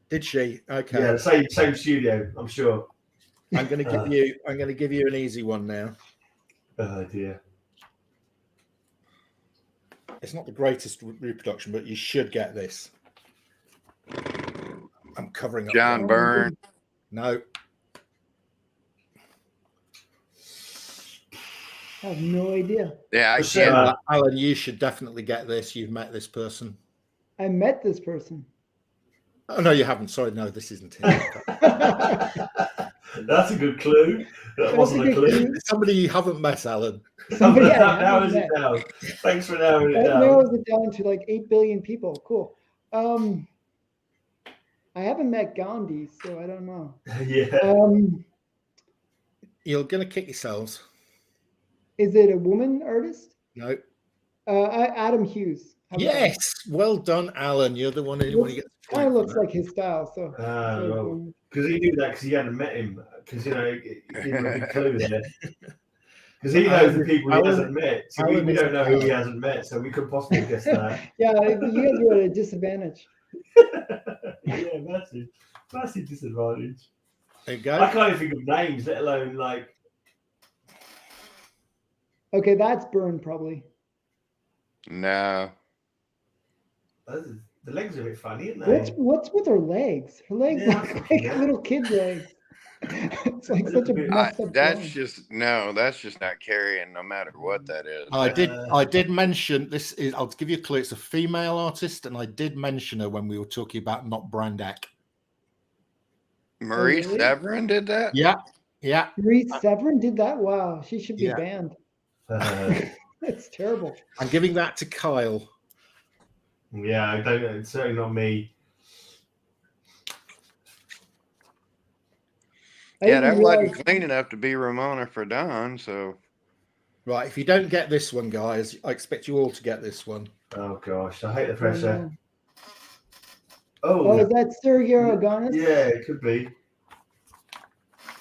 Did she? Okay. Yeah, same studio, I'm sure. I'm going to give you an easy one now. Oh dear. It's not the greatest reproduction, but you should get this. I'm covering up. John Byrne. No. I have no idea. Yeah, I can't. Alan, you should definitely get this. You've met this person. I met this person. Oh no, you haven't. Sorry, no, this isn't him. That's a good clue. That wasn't a clue. Somebody you haven't met, Alan. Somebody I How haven't is it met. now? Thanks for narrowing it That down. narrows it down to like 8 billion people. Cool. I haven't met Gandhi, so I don't know. Yeah. You're going to kick yourselves. Is it a woman artist? No. Adam Hughes. How about that? Yes. Well done, Alan. You're the one who gets the Kind point of looks for that. like his style. So Because he knew that because he hadn't met him. Because he gave him a big clue there. Because he knows the people he hasn't met. So we don't know who he hasn't met. So we couldn't possibly guess that. yeah, you guys were at a disadvantage. Yeah, massive disadvantage. There you go. I can't even think of names, let alone like. Okay, that's Byrne probably. No. The legs are a bit funny, aren't they? What's with her legs? Her legs look like little kid legs. It's like such a messed up That's drawing. that's just not carrying no matter what that is. I did mention this is. I'll give you a clue. It's a female artist, and I did mention her when we were talking about Not Brandak. Marie really? Severin did that? Yeah. Marie Severin did that? Wow, she should be Yeah. banned. That's terrible. I'm giving that to Kyle. Yeah, I don't know. It's certainly not me. Yeah, that wasn't clean enough to be Ramona Fredon, so. Right, if you don't get this one, guys, I expect you all to get this one. Oh gosh, I hate the pressure. Oh, is that Sergio Aragonés? Yeah, it could be.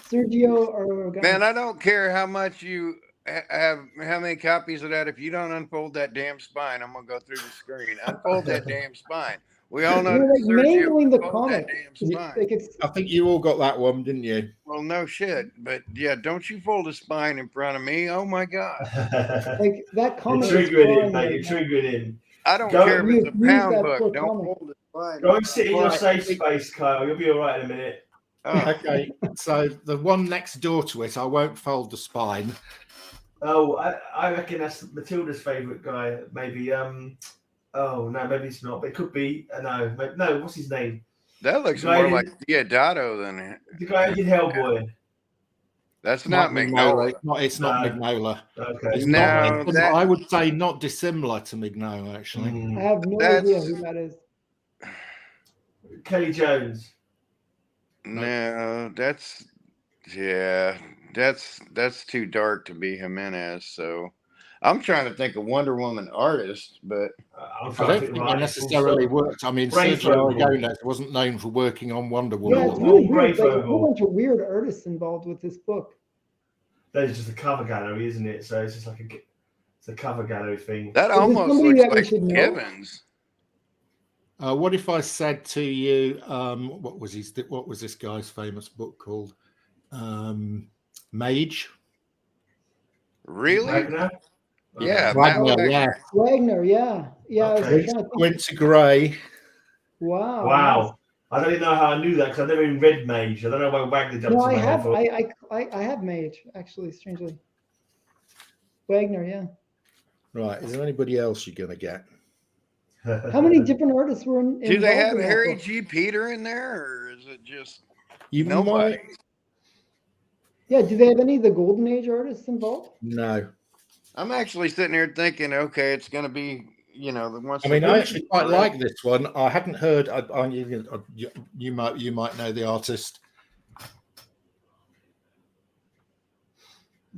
Sergio Aragonés. Man, I don't care how much you have, how many copies of that. If you don't unfold that damn spine, I'm gonna go through the screen. Unfold that damn spine. We all know You're like Sergio mangling the unfold that comic. damn spine. Like it's, I think you all got that one, didn't you? Well, no shit, but yeah, don't you fold a spine in front of me? Oh my god! like that comic. You're is triggering drawing in, mate. right You're now. triggering in. I don't Go- care if it's a use pound that book. poor Don't comic. fold the spine. Go and sit in your Right. safe space, Kyle. You'll be all right in a minute. Oh, Okay, so the one next door to it, I won't fold the spine. Oh, I reckon that's Matilda's favourite guy. Maybe. Oh no, maybe it's not. But it could be. No. What's his name? that looks Guy more in- like Diodato than The guy who did Hellboy. that's not Mignola. It's not No. Mignola. Okay. It's No, not, that- I would say not dissimilar to Mignola, actually. I have no That's- idea who that is. Kelly Jones. No, that's too dark to be Jimenez. So I'm trying to think of Wonder Woman artist, but I'm I trying don't to think think he right. necessarily worked. I mean, Brain Sergio Fogle. Aragonés wasn't known for working on Wonder Woman. Yeah, it's Well, really weird. Like, a Brayfogle. whole bunch of weird artists involved with this book. There's just a cover gallery, isn't it? So it's just like it's a cover gallery thing. that Is it almost somebody looks that we like should know? Gibbons. What if I said to you, what was this guy's famous book called? Mage. Really? Wagner? Yeah, Wagner, Matt yeah. Wagner, yeah. I was Okay. trying to think. Winter Grey. Wow. Wow. I don't even know how I knew that because I've never even read Mage. I don't know why Wagner jumped No, in I my head. have. I have Mage actually. Strangely, Wagner. Yeah. Right. Is there anybody else you're going to get? How many different artists were in? Do they have involved in that Harry book? G. Peter in there, or is it just You nobody? might. Yeah, do they have any of the Golden Age artists involved? No. I'm actually sitting here thinking, okay, it's going to be, the ones. I mean, I actually quite like this one. I hadn't heard. You might know the artist.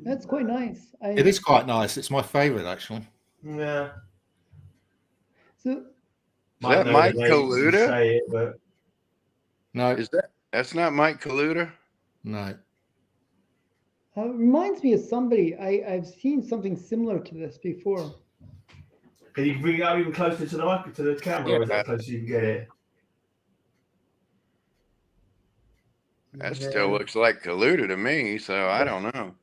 That's quite nice. It is quite nice. It's my favourite, actually. Yeah. So, Is that Mike Kaluta? Say it, but No, That's not Mike Kaluta? no. it reminds me of somebody. I've seen something similar to this before. can you bring it up even closer to the mic, to the camera, or is that close you can get it? That still looks like Kaluta to me, so I don't know.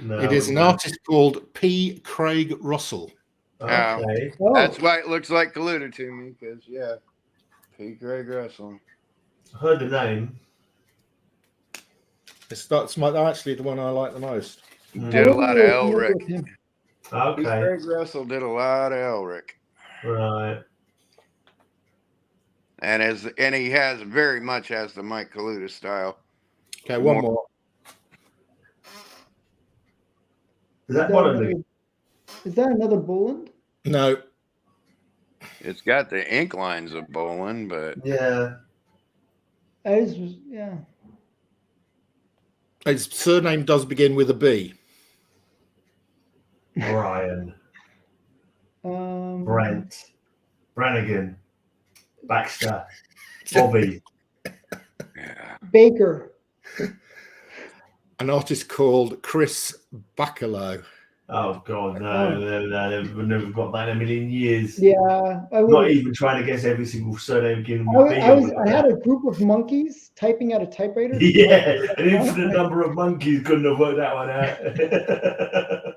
No, It is an artist called P. Craig Russell. Okay. Oh, That's why it looks like Kaluta to me, because, P. Craig Russell. I heard the name. That's actually the one I like the most. Did a lot of Elric. P. Okay. Craig Russell did a lot of Elric. Right. And he has very much has the Mike Kaluta style. Okay, one more. Is that one of them? Is that another Boland? No, It's got the ink lines of Bolin, but Yeah. Yeah. his surname does begin with a B. Brian. Brent. Brannigan. Baxter. Bobby. yeah. Baker. An artist called Chris Bacalo. Oh God, no, they've never got that in a million years. Yeah. Not even trying to guess every single surname given. I had a group of monkeys typing at a typewriter. Yeah, an infinite number of monkeys couldn't have worked that one out.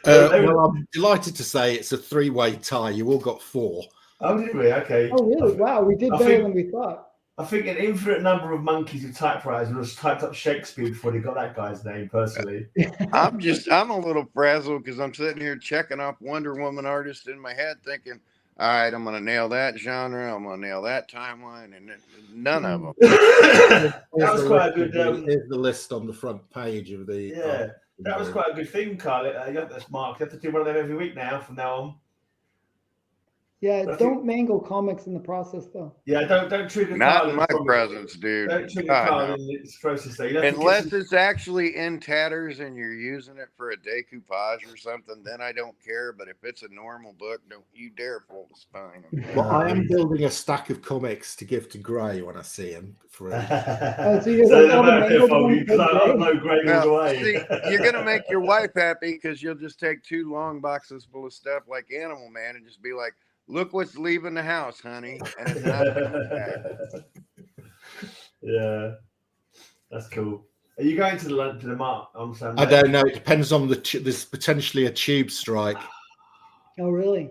Well, I'm delighted to say it's a three-way tie. You all got 4. Oh, did we? Okay. Oh, really? Wow, we did better than we thought. I think an infinite number of monkeys with typewriters would have typed up Shakespeare before they got that guy's name, personally. I'm a little frazzled because I'm sitting here checking off Wonder Woman artists in my head thinking, all right, I'm going to nail that genre. I'm going to nail that timeline. And none of them. That was quite a good. Here's the list on the front page of the. Yeah, that was quite a good thing, Carl. You got this, Mark. You have to do one of them every week now from now on. Yeah, don't mangle comics in the process, though. Yeah, don't trigger Not Carl in my from- presence, dude. Don't trigger God, Carl no. in this process. Though. You have to Unless get some- it's actually in tatters and you're using it for a decoupage or something, then I don't care. But if it's a normal book, don't you dare pull the spine. Well, I am building a stack of comics to give to Gray when I see him. For Oh, so you're So like, all the mangled ones because I go know Grey was Well, away. see, you're gonna make your wife happy because you'll just take 2 long boxes full of stuff like Animal Man and just be like, "Look what's leaving the house, honey." And it's not Yeah, that's cool. Are you going to the mark on Sunday? I don't know. It depends on there's potentially a tube strike. Oh, really?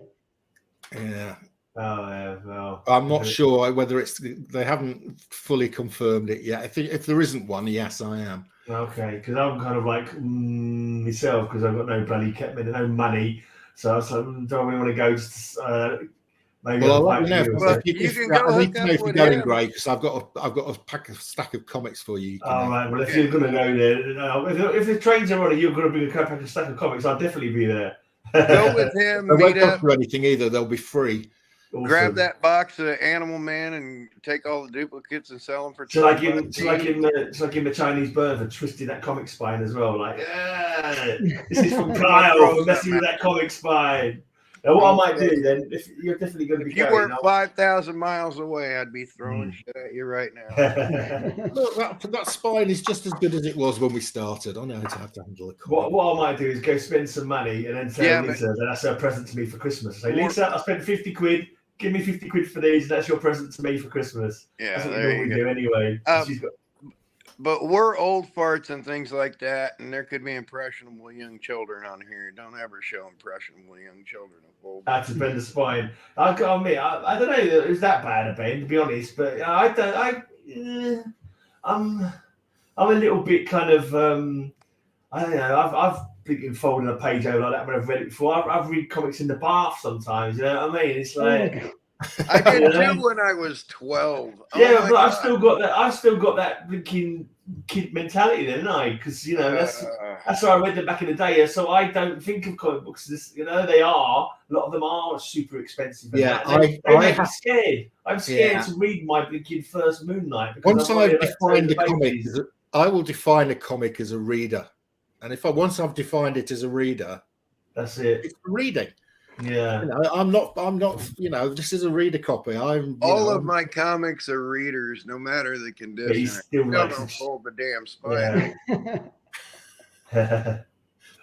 Yeah. Oh, yeah. Well, I'm not sure whether they haven't fully confirmed it yet. If there isn't one, yes, I am. Okay, because I'm kind of like myself because I've got no bloody no money, so I was like, do I really want to go? Just maybe. Well, I'll let you know. Well, you can go I need hook to up know if you're with going, him. Gray, because I've got a stack of comics for you. All right. Well, if you're going to go there, if the trains are on, you're going to bring a stack of comics. I'll definitely be there. Go with him, They won't meet cost up, you anything either. They'll be free. Awesome. grab that box of Animal Man, and take all the duplicates and sell them for. So like in the Chinese bird, twisting that comic spine as well. Like, this is from Kal-El for messing with that comic spine. Now, what I might do then, if you're definitely going to be If you going, weren't 5,000 miles away, I'd be throwing shit at you right now. Look, that spine is just as good as it was when we started. I know how to handle a comic. what I might do is go spend some money and then tell Lisa that that's her present to me for Christmas. Say, Lisa, I spent 50 quid. Give me 50 quid for these. That's your present to me for Christmas. Yeah, That's what we there normally you do anyway. But we're old farts and things like that, and there could be impressionable young children on here. Don't ever show impressionable young children a full. Had to bend the spine. I've got to admit, I don't know if it was that bad a bend, to be honest, but I'm a little bit kind of I don't know. thinking folding a page over like that when I've read it before. I've read comics in the bath sometimes. You know what I mean? It's like I did too when I was 12. Yeah, but I've still got that. I've still got that freaking kid mentality, then, didn't I? Because that's how I read them back in the day. So I don't think of comic books as they are. A lot of them are super expensive. Yeah, they make me scared. I'm scared to read my blinking first Moon Knight. Once I've defined a comic, I will define a comic as a reader, and once I've defined it as a reader, that's it. It's reading. Yeah, I'm not. This is a reader copy. All of my comics are readers, no matter the condition. He still don't hold the damn spine. But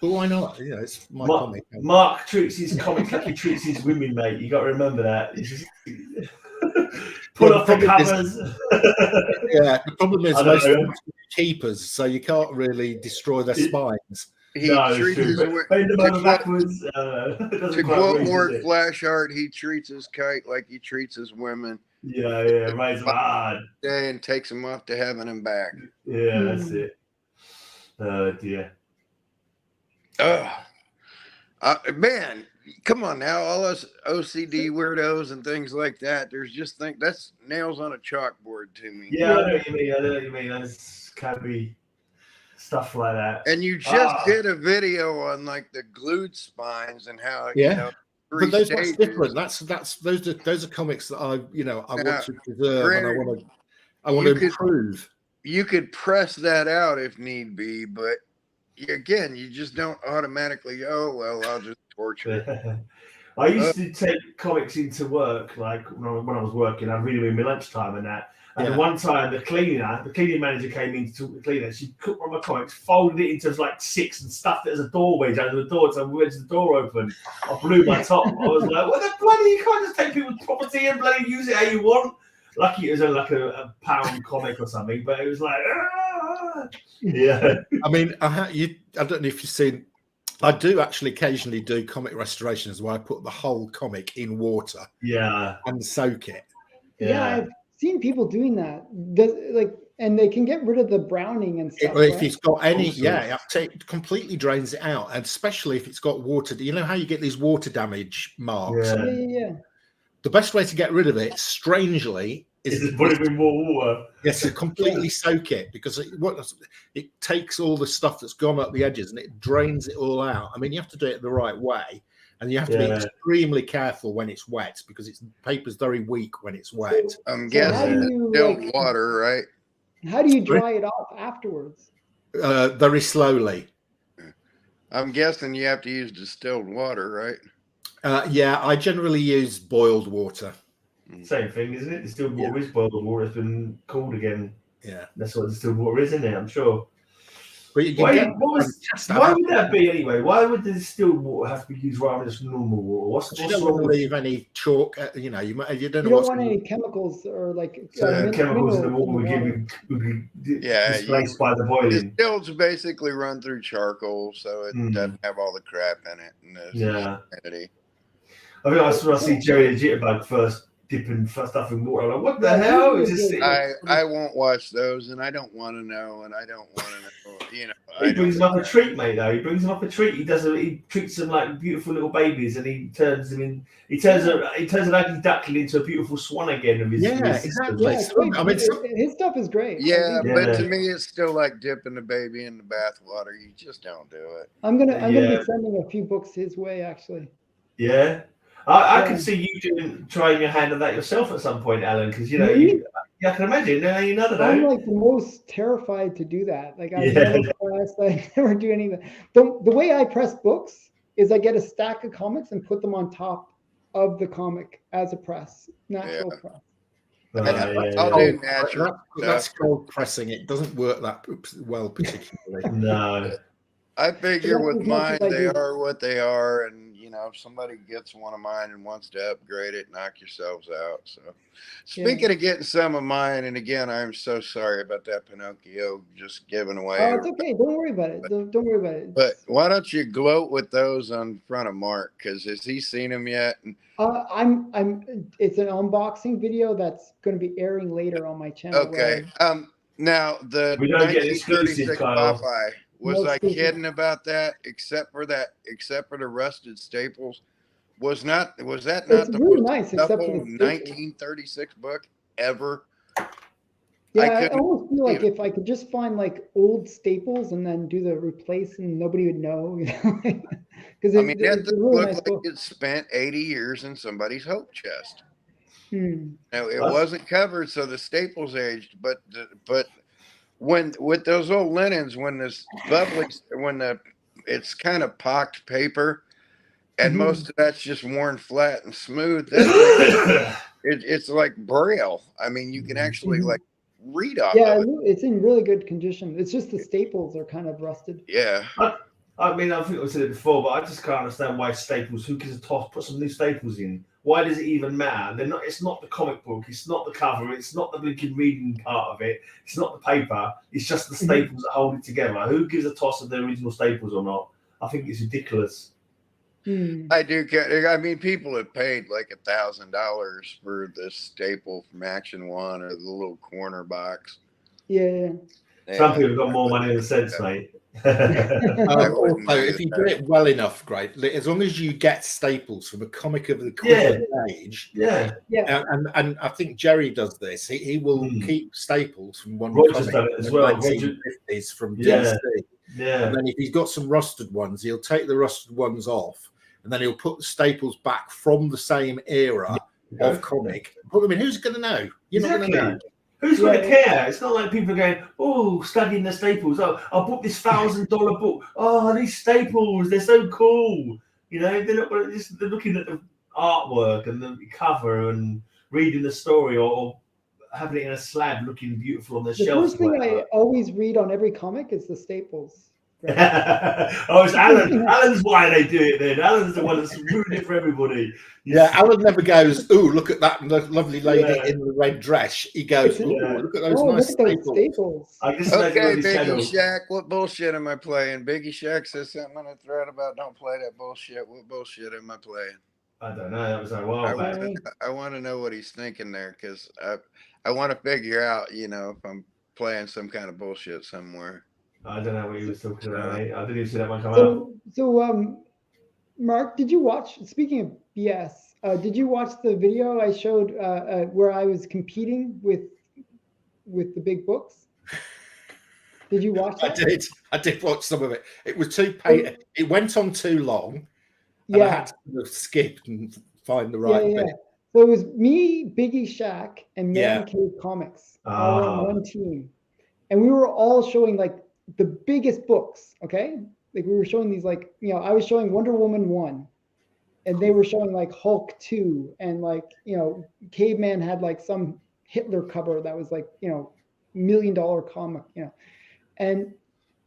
why not? It's my comic. Mark treats his comics like he treats his women, mate. You got to remember that. Pull off the covers. The problem is most of them are keepers, so you can't really destroy their spines. He treats his to quote Mort Flashheart, he treats his kite like he treats his women. Yeah, right. Day and takes them off to heaven and back. Yeah, that's it. Oh dear. Man, come on now, all us OCD weirdos and things like that. There's just that's nails on a chalkboard to me. Yeah, I know what you mean. That's can be stuff like that. And you just did a video on like the glued spines and how but that's different. Those are comics that I want to preserve and I want to improve. You could press that out if need be, but again, you just don't automatically go, well, I'll just torture it. I used to take comics into work, like when I was working, I'd read them in my lunchtime and that. And one time, the cleaning manager came in to talk to the cleaner. She took one of my comics, folded it into like 6 and stuffed it as a doorway down to the door. So I wedged the door open. I blew my top. I was like, what the bloody, you can't just take people's property and bloody use it how you want. Lucky it was like a pound comic or something, but it was like, yeah. I mean, I don't know if you've seen, I do actually occasionally do comic restorations where I put the whole comic in water. Yeah. And soak it. Yeah, I've seen people doing that. And they can get rid of the browning and stuff. If it's got any, it completely drains it out, and especially if it's got water. You know how you get these water damage marks? Yeah. The best way to get rid of it, strangely, is to put it in more water. Yes, to completely soak it, because it takes all the stuff that's gone up the edges and it drains it all out. I mean, you have to do it the right way. And you have to be extremely careful when it's wet, because paper's very weak when it's wet. I'm guessing distilled water, right? How do you dry it off afterwards? Very slowly. I'm guessing you have to use distilled water, right? I generally use boiled water. Same thing, isn't it? Distilled water is boiled water. It's been cooled again. Yeah. That's what distilled water is, isn't it? I'm sure. Why would that be anyway? Why would the distilled water have to be used rather than just normal water? You don't want to leave any chalk. You don't want any chemicals or chemicals in the water would be displaced by the boiling. Distilled's basically run through charcoal, so it doesn't have all the crap in it. And humidity. I think I see Jerry the Jitterbug first dipping stuff in water. I'm like, what the hell? I won't watch those, and I don't want to know, and I don't want to know. He brings them up a treat, mate. Though he brings them up a treat. He treats them like beautiful little babies, and he turns them in. He turns an ugly duckling into a beautiful swan again. Exactly. His stuff is great. Yeah, but to me, it's still like dipping the baby in the bath water. You just don't do it. I'm gonna be sending a few books his way, actually. Yeah. I could see you trying your hand at that yourself at some point, Alan, because I can imagine. I'm like the most terrified to do that. Like I never press, I never do anything. The way I press books is I get a stack of comics and put them on top of the comic as a press, natural press. That's called pressing. It doesn't work that well, particularly. No. I figure with mine, they are what they are, and if somebody gets one of mine and wants to upgrade it, knock yourselves out. So, speaking of getting some of mine, and again, I'm so sorry about that Pinocchio just giving away. Oh, it's okay. Don't worry about it. Don't worry about it. But why don't you gloat with those on front of Mark? Because has he seen them yet? It's an unboxing video that's going to be airing later on my channel. Okay. Now the we don't get exclusive, Popeye. Was No I excuses. kidding about that? Except for the rusted staples. Was that not It's the really most nice, except for double the staples. 1936 book ever? Yeah, I couldn't almost feel like believe if I could just find like old staples and then do the replace, and nobody would know, because I mean, that it's a thing really looked nice like book. it spent 80 years in somebody's hope chest. Hmm. Now, it wasn't covered, so the staples aged. But when with those old linens, when this bubbly, it's kind of pocked paper, and Mhm. most of that's just worn flat and smooth. That thing, it's like braille. I mean, you can actually like read off Yeah, of it. it's in really good condition. It's just the staples are kind of rusted. Yeah. I mean, I think I said it before, but I just can't understand why staples. Who gives a toss? Put some new staples in. Why does it even matter? They're not. It's not the comic book. It's not the cover. It's not the blinking reading part of it. It's not the paper. It's just the staples that hold it together. Who gives a toss of the original staples or not? I think it's ridiculous. I do. I mean, people have paid like $1,000 for this staple from Action One or the little corner box. Yeah. Some people have got more money than sense, mate. Also, if you do it well enough, great. As long as you get staples from a comic of the equivalent age, and I think Jerry does this. He will keep staples from one Roger's comic done it as from the well. 1950s from Yeah. DC. Yeah. And then if he's got some rusted ones, he'll take the rusted ones off, and then he'll put the staples back from the same era of comic. Put them in. Who's going to know? You're not going to know. Who's going to care? It's not like people are going, oh, studying the staples. Oh, I bought this $1,000 book. Oh, these staples, they're so cool. You know, they're looking at the artwork and the cover and reading the story or having it in a slab looking beautiful on the shelf. The first thing I always read on every comic is the staples. Oh, it's Alan. Alan's why they do it then. Alan's the one that's ruined it for everybody. Yeah, Alan never goes, ooh, look at that lovely lady in the red dress. He goes, ooh, look at those nice staples. Okay, Biggie Shack, what bullshit am I playing? Biggie Shack says something in a thread about don't play that bullshit. What bullshit am I playing? I don't know. That was a while back. I want to know what he's thinking there because I want to figure out, you know, if I'm playing some kind of bullshit somewhere. I don't know what he was talking about, mate. I didn't even see that one come out. So, Mark, did you watch, speaking of BS, did you watch the video I showed where I was competing with the big books? Did you watch that? I did watch some of it. It was too painful. It went on too long. And I had to sort of skip and find the right bit. So it was me, Biggie Shack, and Man Cave Comics all on one team. And we were all showing like the biggest books, okay? Like we were showing these like, you know, I was showing Wonder Woman 1 and they were showing like Hulk 2 and like, you know, Caveman had like some Hitler cover that was like, you know, $1 million comic, you know. And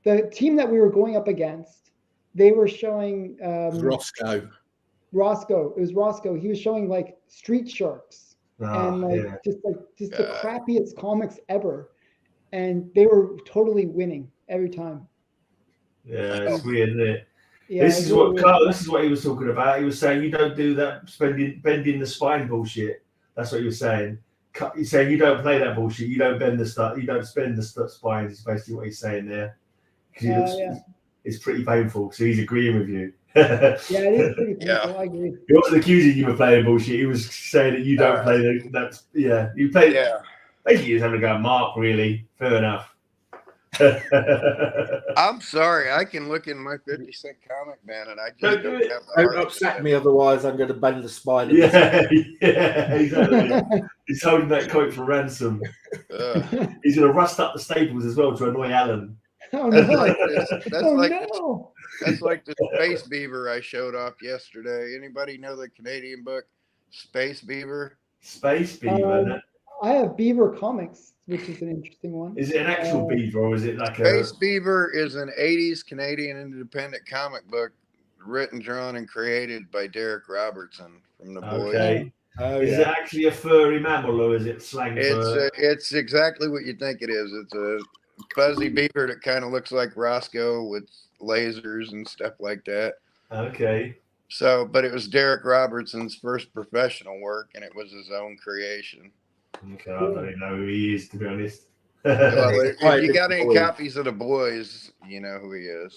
the team that we were going up against, they were showing Roscoe. It was Roscoe. He was showing like Street Sharks and like just the crappiest comics ever. And they were totally winning every time. Yeah, it's weird, isn't it? Yeah, this is what he was talking about. He was saying you don't do that bending the spine bullshit. That's what he was saying. He's saying you don't play that bullshit. You don't bend the stuff. You don't bend the spines. Is basically what he's saying there. It's pretty painful. So he's agreeing with you. Yeah, it is pretty painful. I agree. He wasn't accusing you of playing bullshit. He was saying that you don't play that. Yeah, you play. Yeah. Basically, he was having to go Mark. Really, fair enough. I'm sorry. I can look in my 50-cent comic, man, and I just don't have the Don't upset me, otherwise I'm going to bend the spine. Yeah, exactly. He's holding that coat for ransom. He's going to rust up the staples as well to annoy Alan. Oh no! That's like the Space Beaver I showed off yesterday. Anybody know the Canadian book Space Beaver? Space Beaver. I have Beaver Comics, which is an interesting one. Is it an actual beaver or is it like Space Beaver is an 80s Canadian independent comic book written, drawn, and created by Derek Robertson from The Boys. Okay. Is it actually a furry mammal or is it slang for... It's exactly what you think it is. It's a fuzzy beaver that kind of looks like Roscoe with lasers and stuff like that. Okay. So, but it was Derek Robertson's first professional work and it was his own creation. Okay, I don't even know who he is, to be honest. Well, if Right, you got any boys. copies of The Boys, you know who he is.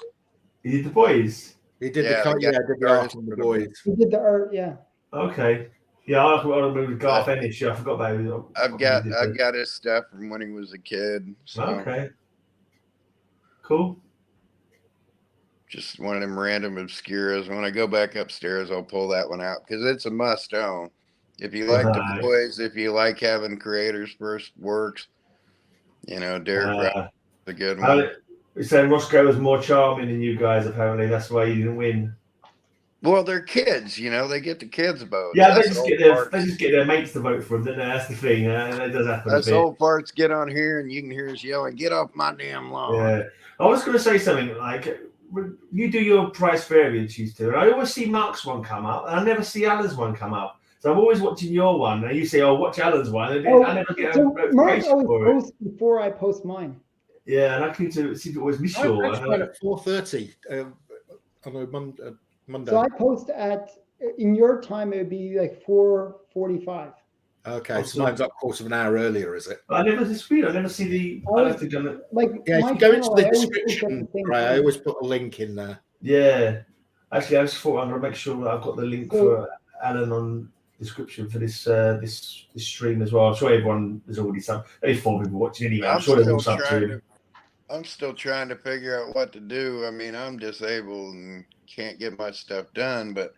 You did The Boys? He did Yeah, the the yeah, guy- did the art on the boys. He did the art, yeah. Okay. Yeah, I remember Garth Ennis. I forgot about him. I've got his stuff from when he was a kid. So Okay. Cool. just one of them random obscuras. When I go back upstairs, I'll pull that one out because it's a must own. If you like The Boys, if you like having creators' first works, you know, Derek Ross is a good one. You're saying Roscoe was more charming than you guys, apparently. That's why you didn't win. Well, they're kids, you know. They get the kids vote. Yeah, they just get their mates to vote for them, don't they? That's the thing. That does happen. Us old farts get on here and you can hear us yelling, "Get off my damn lawn!" Yeah, I was going to say something like you do your price variance used to, and I always see Mark's one come up, and I never see Alan's one come up. So I'm always watching your one, and you say, "Oh, watch Alan's one," and I never get a Mark always for it. posts before I post mine. Yeah, and I seem to always miss I your posted one. at 4:30 on a Monday. So I post in your time, it would be like 4:45. Okay, so mine's up a quarter of an hour earlier, is it? I never see the. I don't think I'm. Like Yeah, if my you go into channel, the I always post at description, the same right, I time. always put a link in there. Yeah, actually, I just thought I'm gonna make sure that I've got the link for Alan on description for this this stream as well. I'm sure there's already only 4 people watching anyway. I'm sure there's all sub to him. I'm still trying to figure out what to do. I mean, I'm disabled and can't get my stuff done, but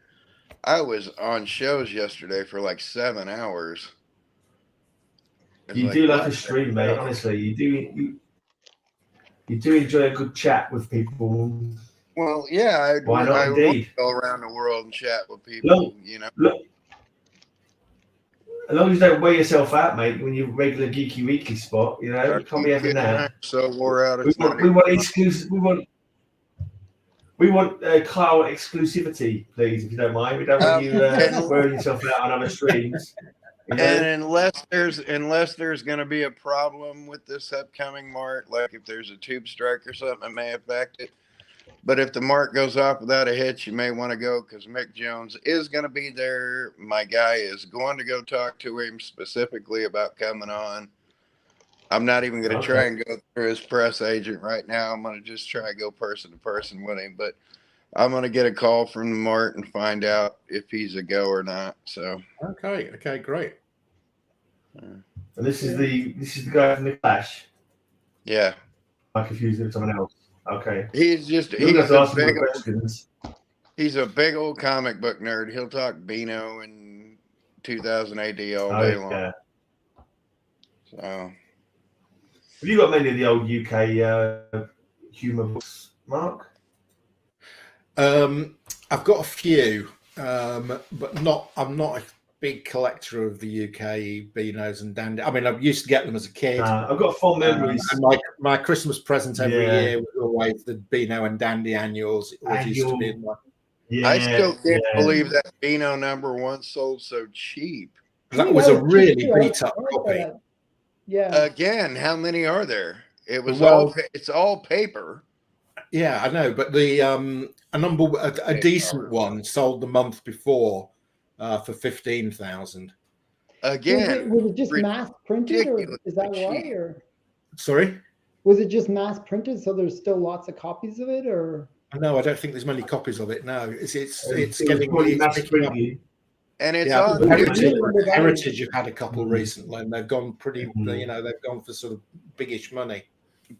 I was on shows yesterday for like 7 hours. You do like a stream, mate. Honestly, you do enjoy a good chat with people. Well, yeah, Why not? I Indeed. go around the world and chat with people. You know, as long as you don't wear yourself out, mate, when you regular Geeky Weekly spot, you know, you can't be having that. So wore out. We want exclusive. We want Kal-El exclusivity, please, if you don't mind. We don't want you wearing yourself out on other streams. You know? And unless there's going to be a problem with this upcoming mark, like if there's a tube strike or something, it may affect it. But if the mark goes off without a hitch, you may want to go because Mick Jones is going to be there. My guy is going to go talk to him specifically about coming on. I'm not even going to try and go through his press agent right now. I'm going to just try and go person to person with him. But I'm going to get a call from the Mart and find out if he's a go or not. So okay, great. And this is the guy from the Clash. Yeah, I confused him with someone else. Okay, he's a big old comic book nerd. He'll talk Beano and 2000 AD all day long. So, have you got many of the old UK humour books, Mark? I've got a few, but I'm not a big collector of the UK Beanos and Dandy. I mean, I used to get them as a kid. I've got fond memories. And my Christmas present every year was always the Beano and Dandy annuals. It always used to be in my... I still can't believe that Beano #1 sold so cheap. That was a really beat up copy. Yeah. Again, how many are there? It was it's all paper. Yeah, I know, but a decent one sold the month before for 15,000. Again, was it just mass printed, or is that why? Or sorry, was it just mass printed? So there's still lots of copies of it, or no? I don't think there's many copies of it. No, it's getting mass printed. And it's Heritage have had a couple recently, and they've gone pretty. You know, they've gone for sort of biggish money.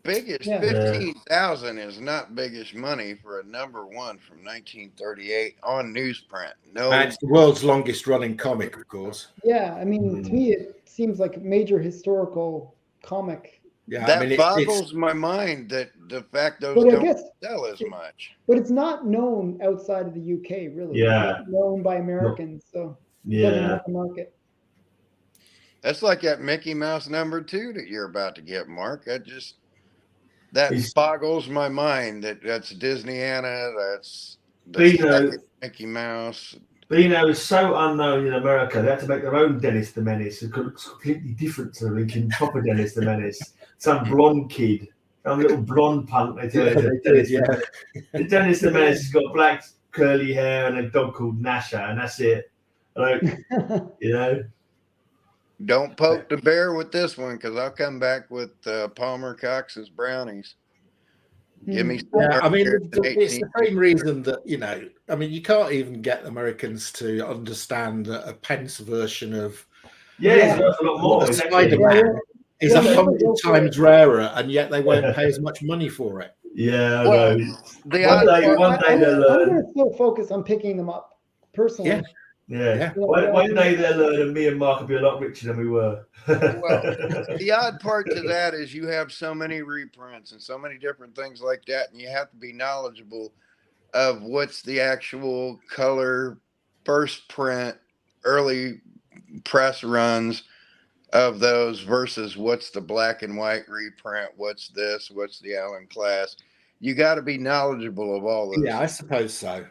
Biggish 15,000 is not biggish money for a #1 from 1938 on newsprint. No, it's the world's longest running comic, of course. Yeah, I mean, to me, it seems like a major historical comic. Yeah, that I mean, boggles my mind that the fact those don't sell as much. But it's not known outside of the UK, really. Yeah, it's not known by Americans, so it doesn't have the market. That's like that Mickey Mouse #2 that you're about to get, Mark. That boggles my mind that's Disneyana, that's Mickey Mouse. Beano is so unknown in America, they had to make their own Dennis the Menace. It looks completely different to the Lincoln proper Dennis the Menace. Some blonde kid, some little blonde punk. They tell Dennis the Menace has got black curly hair and a dog called Nasha, and that's it. Like, you know. Don't poke the bear with this one, because I'll come back with Palmer Cox's brownies. Give me. Yeah, I mean, it's the same reason that, you know, I mean, you can't even get Americans to understand that a pence version of it's worth a lot more. Spider-Man is 100 times rarer, and yet they won't pay as much money for it. Yeah, well, one day they'll learn. I'm going to still focus on picking them up personally. Yeah. One day they'll learn, and me and Mark will be a lot richer than we were. Well, the odd part to that is you have so many reprints and so many different things like that, and you have to be knowledgeable of what's the actual color first print, early press runs of those versus what's the black and white reprint, what's this, what's the Allen class. You got to be knowledgeable of all this. Yeah, I suppose so.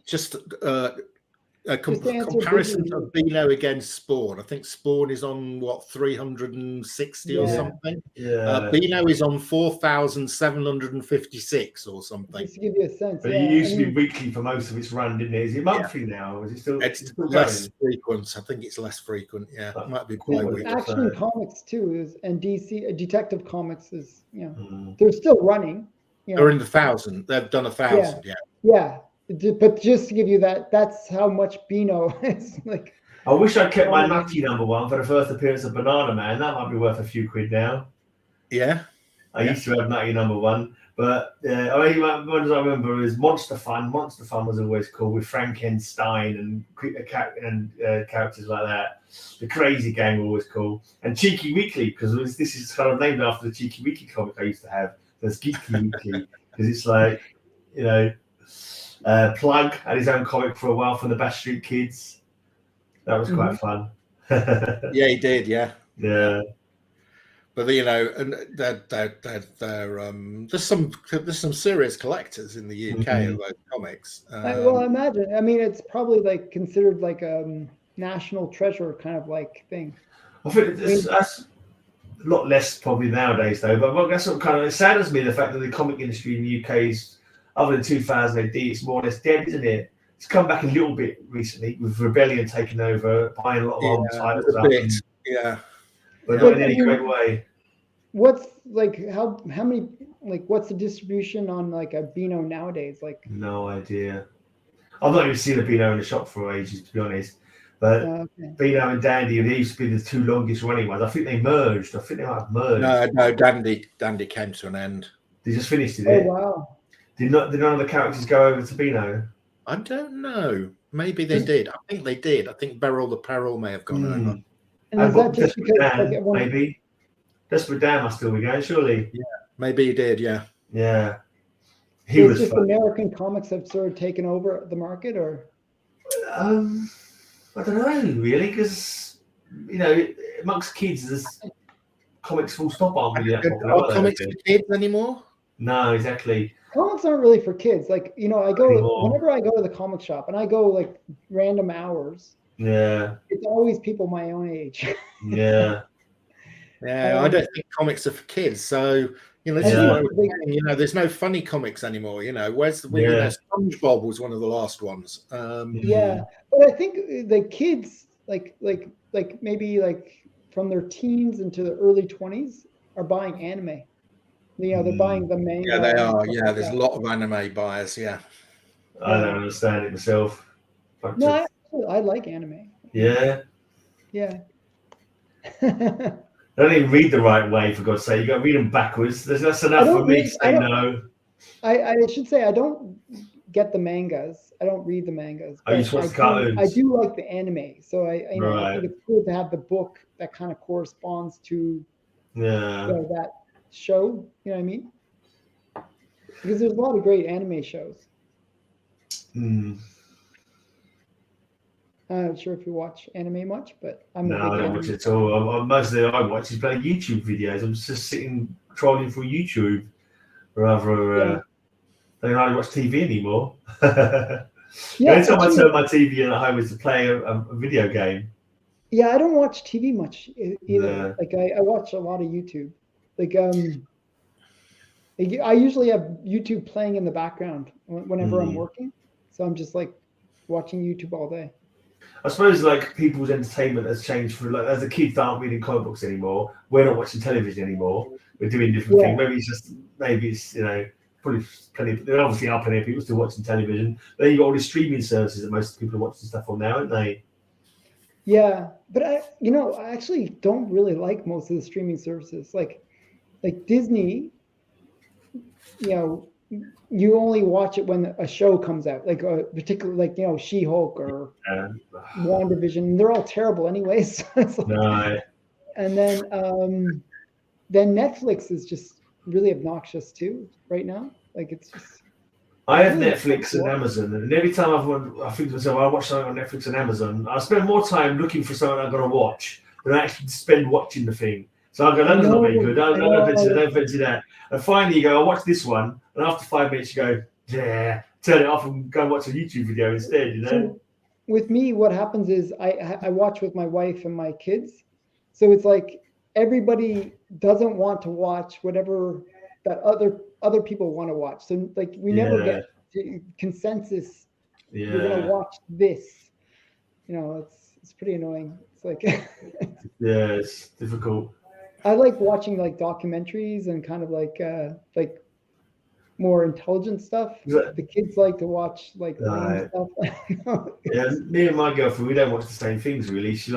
Just a comparison of Beano against Spawn. I think Spawn is on what, 360 or something. Yeah. Beano is on 4,756 or something. Just to give you a sense. But it used to be weekly for most of its run, didn't it? Is it monthly now? Or is it still? It's less frequent. I think it's less frequent. Yeah, it might be bi-weekly. Action Comics too and DC Detective Comics is, you know, they're still running. You know. They're in the 1,000. They've done 1,000. Yeah. But just to give you that's how much Beano is like. I wish I'd kept my Nutty #1 for the first appearance of Banana Man. That might be worth a few quid now. Yeah. I used to have Nutty #1, but I mean, ones I remember is Monster Fun. Monster Fun was always cool with Frankenstein and characters like that. The Crazy Gang were always cool, and Cheeky Weekly, because this is kind of named after the Cheeky Weekly comic I used to have. There's Geeky Weekly because it's like, you know. Plug had his own comic for a while from the Bash Street Kids. That was quite fun. Yeah, he did. Yeah. But you know, and there's some serious collectors in the UK of those comics. Well, I imagine. I mean, it's probably like considered like a national treasure kind of like thing. I think that's a lot less probably nowadays, though. But that's what kind of saddens me, the fact that the comic industry in the UK is, other than 2000 AD, it's more or less dead, isn't it? It's come back a little bit recently with Rebellion taking over, buying a lot of old titles up. But not in any great way. What's like how many, like what's the distribution on like a Beano nowadays? Like, no idea. I've not even seen a Beano in the shop for ages, to be honest. But Beano and Dandy, they used to be the two longest running ones. I think they merged. I think they might have merged. No, Dandy came to an end. They just finished it. Oh wow. Did none of the characters go over to Beano? I don't know. Maybe they did. I think they did. I think Beryl the Peril may have gone over. And is that just because Dan, maybe Desperate Dan must still be going, surely? Yeah, maybe he did. Yeah. He was just fun. American comics have sort of taken over the market, or I don't know really, because you know, amongst kids, there's comics full stop aren't really that popular. Are comics for kids anymore? No, exactly. Comics aren't really for kids. Like, you know, whenever I go to the comic shop and I go like random hours. Yeah. It's always people my own age. Yeah. I don't think comics are for kids. So, you know, there's no funny comics anymore. You know, where's the SpongeBob was one of the last ones. But I think the kids like maybe like from their teens into the early 20s are buying anime. You know, they're buying the manga. Yeah, they are. Yeah, there's a lot of anime buyers. Yeah. I don't understand it myself. No, I like anime. Yeah. Yeah. I don't even read the right way, for God's sake. You got to read them backwards. That's enough for me to say no. I should say I don't get the mangas. I don't read the mangas. I just watch the cartoons. I do like the anime, so I think it's cool to have the book that kind of corresponds to that show. You know what I mean? Because there's a lot of great anime shows. I'm not sure if you watch anime much, but I don't watch it at all. Mostly I watch is play YouTube videos. I'm just sitting trolling through YouTube rather. I don't hardly watch TV anymore. Anytime I turn my TV in at home is to play a video game. Yeah, I don't watch TV much either. Like I watch a lot of YouTube. Like I usually have YouTube playing in the background whenever I'm working. So I'm just like watching YouTube all day. I suppose like people's entertainment has changed for like as the kids aren't reading comic books anymore. We're not watching television anymore. We're doing different things. Maybe it's probably plenty. There obviously are plenty of people still watching television. But then you got all these streaming services that most people are watching stuff on now, aren't they? Yeah, but I actually don't really like most of the streaming services. Like Disney, you only watch it when a show comes out, like particularly like She-Hulk or WandaVision. They're all terrible anyways. No. And then Netflix is just really obnoxious too right now. Like it's just. I have Netflix and Amazon, and every time I think to myself, I watch something on Netflix and Amazon, I spend more time looking for something I'm going to watch than I actually spend watching the thing. So I go, that's not very good. Don't fancy that. And finally, you go, I'll watch this one, and after 5 minutes, you go, yeah, turn it off and go and watch a YouTube video instead. So with me, what happens is I watch with my wife and my kids, so it's like everybody doesn't want to watch whatever that other people want to watch. So like we never get to consensus. Yeah. We're gonna watch this. It's pretty annoying. It's like it's difficult. I like watching like documentaries and kind of like more intelligent stuff. The kids like to watch like stuff. Yeah, me and my girlfriend, we don't watch the same things really. She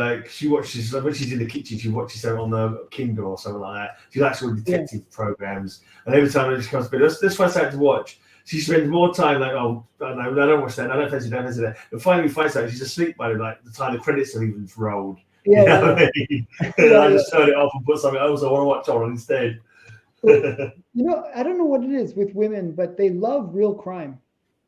watches when she's in the kitchen, she watches something on the Kindle or something like that. She likes all detective programs, and every time she comes to let's find something to watch. She spends more time like, oh, I don't watch that. I don't fancy that. And finally, we find something. She's asleep by like the time the credits are even rolled. Yeah, you know what I mean? I just turn it off and put something else I want to watch on instead. I don't know what it is with women, but they love real crime.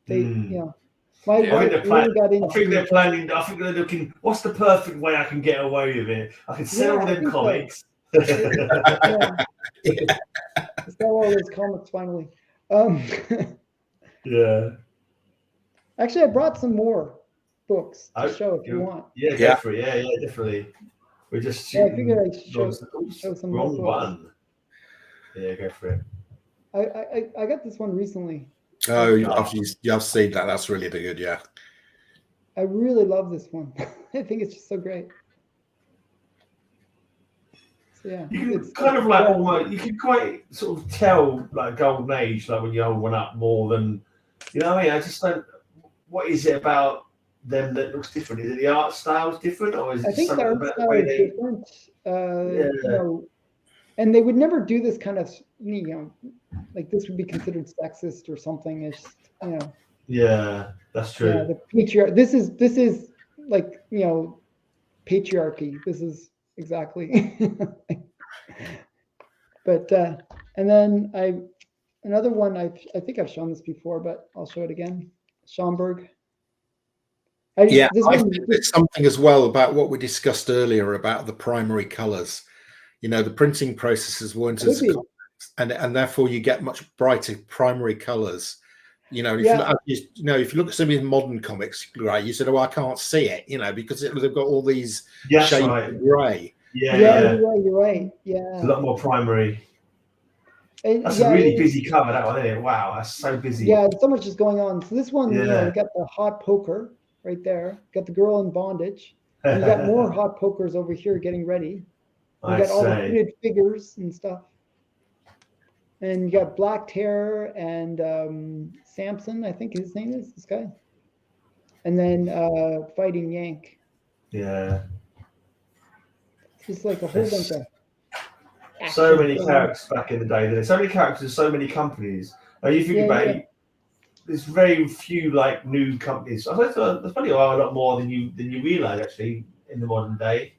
They, my wife really got into. I think they're planning. I think they're looking. What's the perfect way I can get away with it? I can sell all them comics. Sell all those comics finally. Yeah. Actually, I brought some more books to show if you want. Yeah, go for it. Yeah, definitely. We're just I figured I'd show some wrong more one. Yeah, go for it. I got this one recently. Oh, I've seen that. That's really good. Yeah. I really love this one. I think it's just so great. So yeah, you can kind of like almost. You can quite sort of tell like golden age, like when you hold one up more than what I mean. I just don't. What is it about them that looks different? Is it the art style's different, or is it? I think the art style is different. And they would never do this kind of, like this would be considered sexist or something. It's Yeah, that's true. Yeah, the patriarchy. This is like patriarchy. This is exactly. But and then another one I think I've shown this before, but I'll show it again. Schomburg. I think there's something as well about what we discussed earlier about the primary colors. The printing processes weren't as complex, and therefore you get much brighter primary colors. If you look at some of these modern comics, right? You said, "Oh, I can't see it," because they've got all these shades of grey. Yeah, you're right. Yeah, it's a lot more primary. That's a really busy cover, that one, isn't it? Wow, that's so busy. Yeah, so much is going on. So this one, you got the hot poker right there. Got the girl in bondage. And you got more hot pokers over here getting ready. You got all the hooded figures and stuff. And you got Black Terror and Samson, I think his name is, this guy. And then Fighting Yank. Yeah. Just like a whole bunch of so many characters back in the day. There's so many characters, so many companies. Now you think about it, there's very few like new companies. I think there's probably a lot more than you realize actually in the modern day.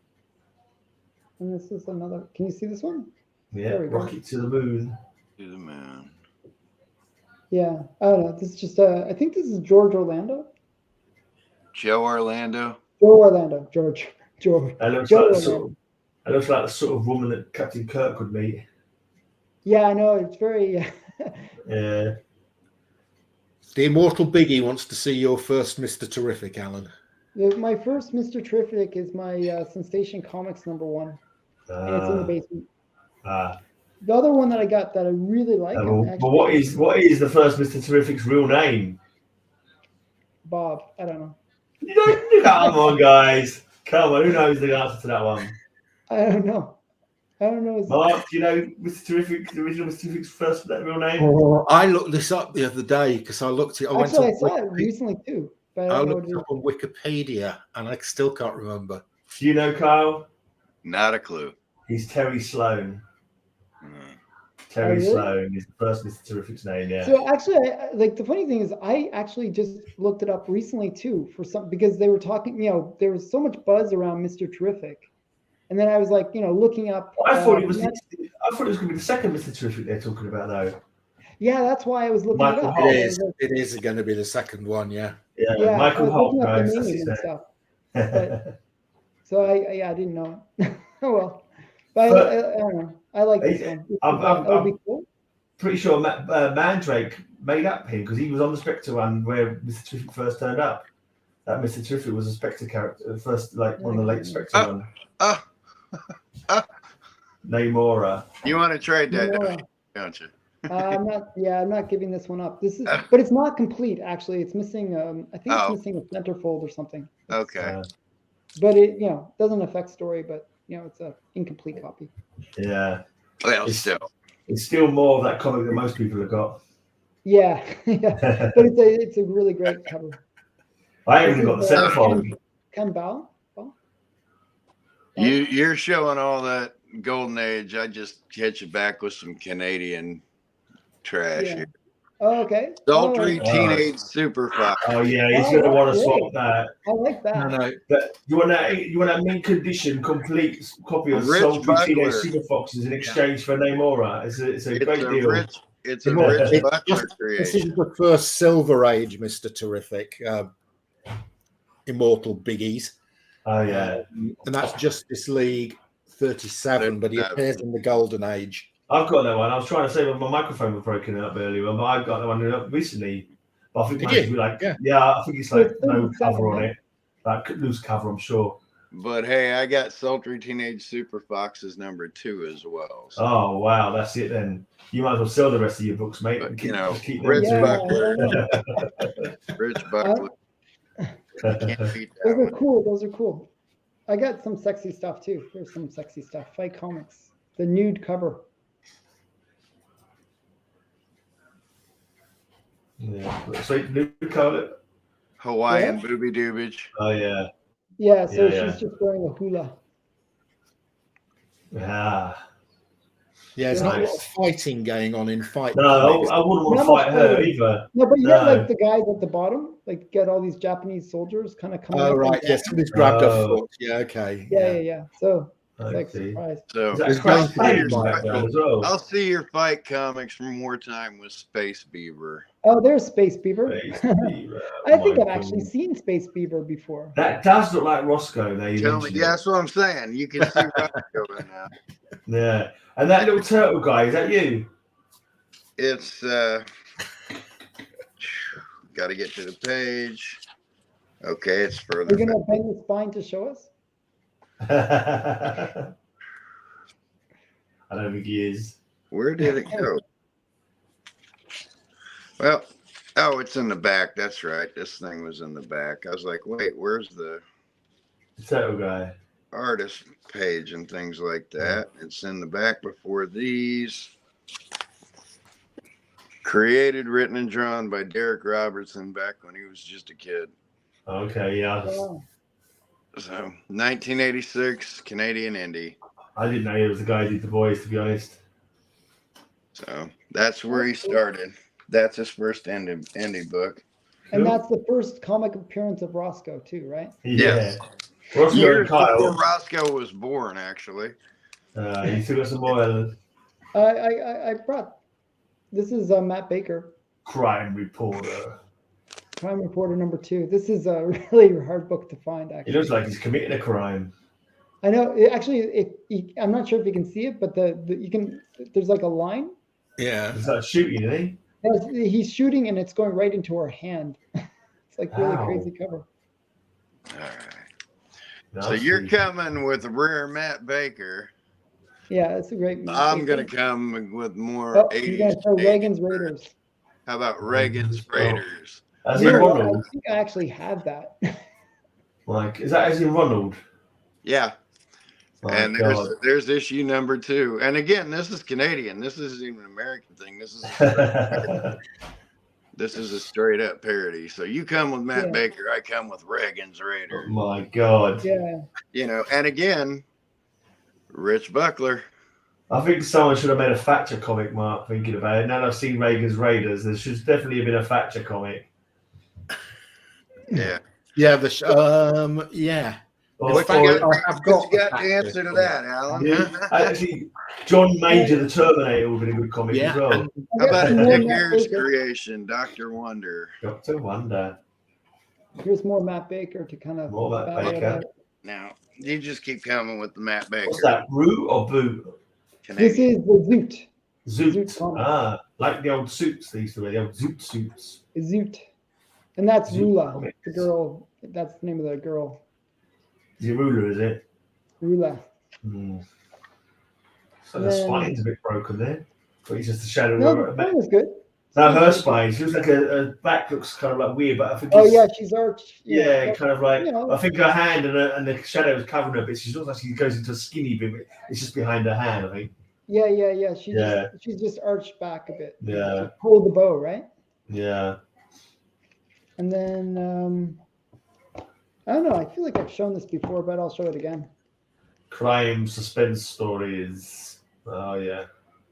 And this is another. Can you see this one? Yeah, Rocket to the Moon. To the moon. Yeah, I don't know. This is just I think this is George Orlando. Joe Orlando. George. That looks like the sort of woman that Captain Kirk would meet. Yeah, I know. It's very. Yeah. The Immortal Biggie wants to see your first Mr. Terrific, Alan. My first Mr. Terrific is my Sensation Comics #1. And it's in the basement. The other one that I got that I really like. But what is the first Mr. Terrific's real name? Bob. I don't know. You don't. Come on, guys. Come on. Who knows the answer to that one? I don't know. Mark, do you know Mr. Terrific, the original Mr. Terrific's first real name? Oh, I looked this up the other day because I looked it. I saw it recently too. But I looked it up on Wikipedia and I still can't remember. Do you know, Kyle? Not a clue. He's Terry Sloan. Terry really? Sloan is the first Mr. Terrific's name, yeah. So actually, like the funny thing is, I actually just looked it up recently too because they were talking. There was so much buzz around Mr. Terrific, and then I was like, looking up. Well, I thought it was going to be the second Mr. Terrific they're talking about, though. Yeah, that's why I was looking it up. It is going to be the second one, yeah. Yeah, Michael Holt knows. And stuff. But, so I didn't know it. Oh well, but I don't know. I like this one. I'm cool. Pretty sure Mandrake made up him because he was on the Spectre one where Mr. Terrific first turned up. That Mr. Terrific was a Spectre character, first one of the late Spectre ones. Namora. You want to trade that, don't you? I'm not giving this one up. This is, but it's not complete. Actually, it's missing. I think it's missing a centerfold or something. Okay. But it, doesn't affect story. But it's a incomplete copy. Yeah. Well, it's still more of that comic that most people have got. Yeah, yeah. But it's a really great cover. I haven't got the centerfold. Kal-El. You're showing all that golden age. I just hit you back with some Canadian trash here. Oh, okay. Sultry Teenage Super Fox. Oh yeah, he's going to want to swap that. I like that. No. You want that mint condition complete copy of Sultry Teenage Super Fox in exchange for Namora. It's a great deal. It's a Rich Buckler This is creation. the first Silver Age Mr. Terrific. Immortal Biggies. Oh yeah. And that's Justice League 37, but he appears in the Golden Age. I've got that one. I was trying to say my microphone was broken up earlier, but I've got that one recently. But I think I think it's like no cover on it. Like loose cover, I'm sure. But hey, I got Sultry Teenage Super Fox's number 2 as well. So. Oh wow, that's it then. You might as well sell the rest of your books, mate. But, keep Rich them. Buckler. Rich Buckler. Can't beat that one. Those are cool. I got some sexy stuff too. There's some sexy stuff. Fight Comics. The nude cover. Yeah. So Luke Kal-El. Hawaiian booby doobage. Oh yeah. Yeah, so she's just wearing a hula. Ah. Yeah, there's not a lot of fighting going on in Fight. No, I wouldn't want to fight her either. No, but you got like the guys at the bottom, like get all these Japanese soldiers kind of coming. Oh right, yes, somebody's grabbed a foot. Yeah, okay. Yeah. So like surprise. So I'll see your Fight Comics from Wartime with Space Beaver. Oh, there's Space Beaver. Beaver. I think I've actually seen Space Beaver before. That does look like Roscoe. That's what I'm saying. You can see Roscoe now. Yeah, and that little turtle guy, is that you? It's got to get to the page. Okay, it's further. You're gonna bend the spine to show us? I don't think he is. Where did it go? Well, it's in the back. That's right. This thing was in the back. I was like, wait, where's the turtle guy artist page and things like that? It's in the back before these. Created, written, and drawn by Derek Robertson back when he was just a kid. Okay, yeah. Wow. So 1986 Canadian indie. I didn't know he was the guy who did The Boys, to be honest. So that's where he started. That's his first indie book. And that's the first comic appearance of Roscoe too, right? Yeah. Roscoe Years and Kyle. before Roscoe was born, actually. You still got some more. I brought. This is Matt Baker. Crime Reporter. Crime Reporter number 2. This is a really hard book to find. Actually, It looks like he's committing a crime. I know. I'm not sure if you can see it, but you can. There's like a line. Yeah. He's like shooting, isn't he? He's shooting, and it's going right into her hand. It's like really crazy cover. All right. So you're coming with rare Matt Baker. Yeah, it's a great. I'm gonna come with more. Oh, you're gonna throw Reagan's Raiders. How about Reagan's Raiders? I think I actually have that. Like, is that as in Ronald? Yeah. My And God. there's issue number 2. And again, this is Canadian. This isn't even an American thing. This is a straight up parody. So you come with Matt Baker, I come with Reagan's Raiders. Oh my God. Yeah. You know, and again, Rich Buckler. I think someone should have made a Thatcher comic, Mark, thinking about it. Now that I've seen Reagan's Raiders, there should definitely have been a Thatcher comic. Yeah. Yeah. Yeah. What you got the answer to that, Alan? Yeah. Actually, John Major, the Terminator, would have been a good comic as well. How about Dick Ayers' creation, Dr. Wonder? Dr. Wonder. Here's more Matt Baker to kind of. More Matt Baker. Now, you just keep coming with the Matt Baker. What's that, Root or Boot? This is the Zoot. Zoot. Like the old suits they used to wear, the old Zoot suits. Zoot. And that's Zoot Rula, comics. the girl. That's the name of the girl. Zerula, is it? Rula. So the spine's a bit broken there. But he's just a shadow. No, that was good. No, her spine. She looks like a back looks kind of like weird, but I think. Oh yeah, she's arched. Yeah, kind of like. You know. I think her hand and the shadow is covering her bit. She looks like she goes into a skinny bit. But it's just behind her hand, I think. Yeah. She's just arched back a bit. Yeah. She pulled the bow, right? Yeah. And then I don't know. I feel like I've shown this before, but I'll show it again. Crime suspense stories. Oh yeah.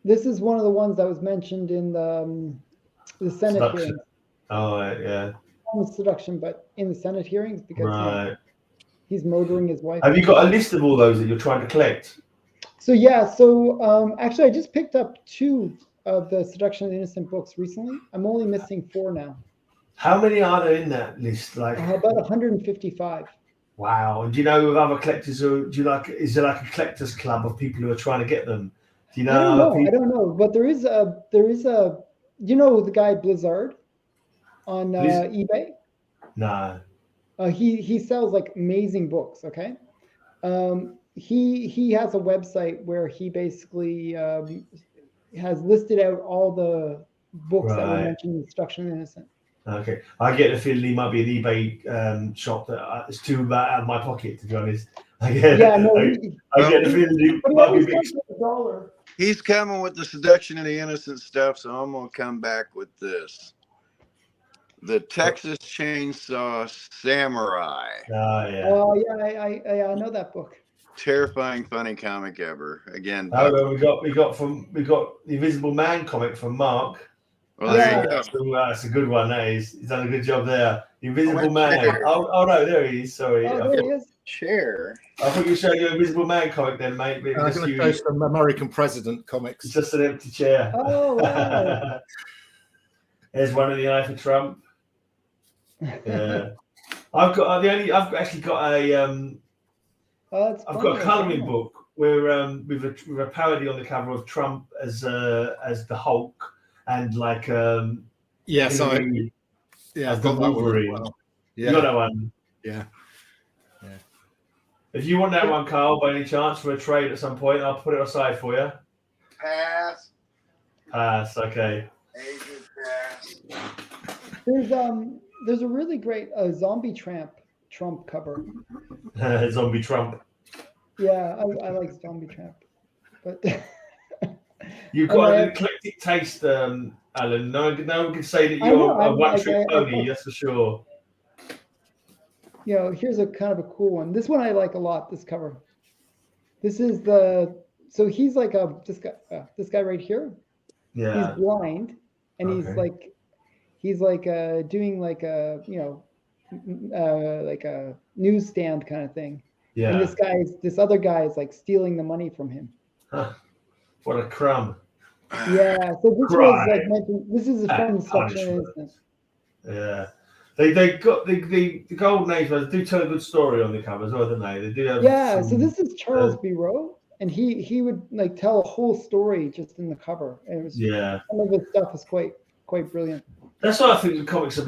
This is one of the ones that was mentioned in the Senate hearings. Oh yeah. Not seduction, but in the Senate hearings because he's murdering his wife. Have you got a list of all those that you're trying to collect? So yeah. So actually, I just picked up 2 of the Seduction of the Innocent books recently. I'm only missing 4 now. How many are there in that list? Like about 155. Wow. And do you know of other collectors, or is there like a collectors club of people who are trying to get them? Do you know? I don't know, but there is a you know the guy Blizzard on eBay? No. He sells like amazing books, okay? He has a website where he basically has listed out all the books that were mentioned in Destruction of the Innocent. Okay, I get the feeling he might be an eBay shop that it's too out of my pocket, to be honest. I get the feeling he might be big. He's coming with the Seduction of the Innocent stuff, so I'm gonna come back with this. The Texas Chainsaw Samurai. Oh yeah. Oh yeah, I know that book. Terrifying, funny comic ever. Again. Oh, we got the Invisible Man comic from Mark. Well, there you go. That's a good one. That is. He's done a good job there. The Invisible Man. Oh no, there he is. Sorry. Oh, there he is. Chair. I thought you were showing your Invisible Man comic then, mate. I'm going to show some American President comics. It's just an empty chair. Oh wow. There's one in the eye for Trump. Yeah. I've actually got a I've got a colouring book where with a parody on the cover of Trump as the Hulk and like I've got that Wolverine. one as well. Yeah. You got that one? Yeah. If you want that one, Carl, by any chance for a trade at some point, I'll put it aside for you. Pass. Okay. There's a really great Zombie Trump cover. Zombie Trump. Yeah, I like Zombie Trump, but you've got an eclectic taste, Alan. No one can say that you're a one-trick pony. That's for sure. You know, here's a kind of a cool one. This one I like a lot. This cover. This is so he's like this guy right here. Yeah. He's blind, and he's like doing like a like a newsstand kind of thing. Yeah. And this other guy is like stealing the money from him. Huh. What a crumb. Yeah. So this was like mentioned. This is from Destruction Innocent. Yeah. They got the Golden Age. They do tell a good story on the cover as well, don't they? They do have so this is Charles B. Rowe, and he would like tell a whole story just in the cover. And it was some of his stuff is quite brilliant. That's why I think the comics are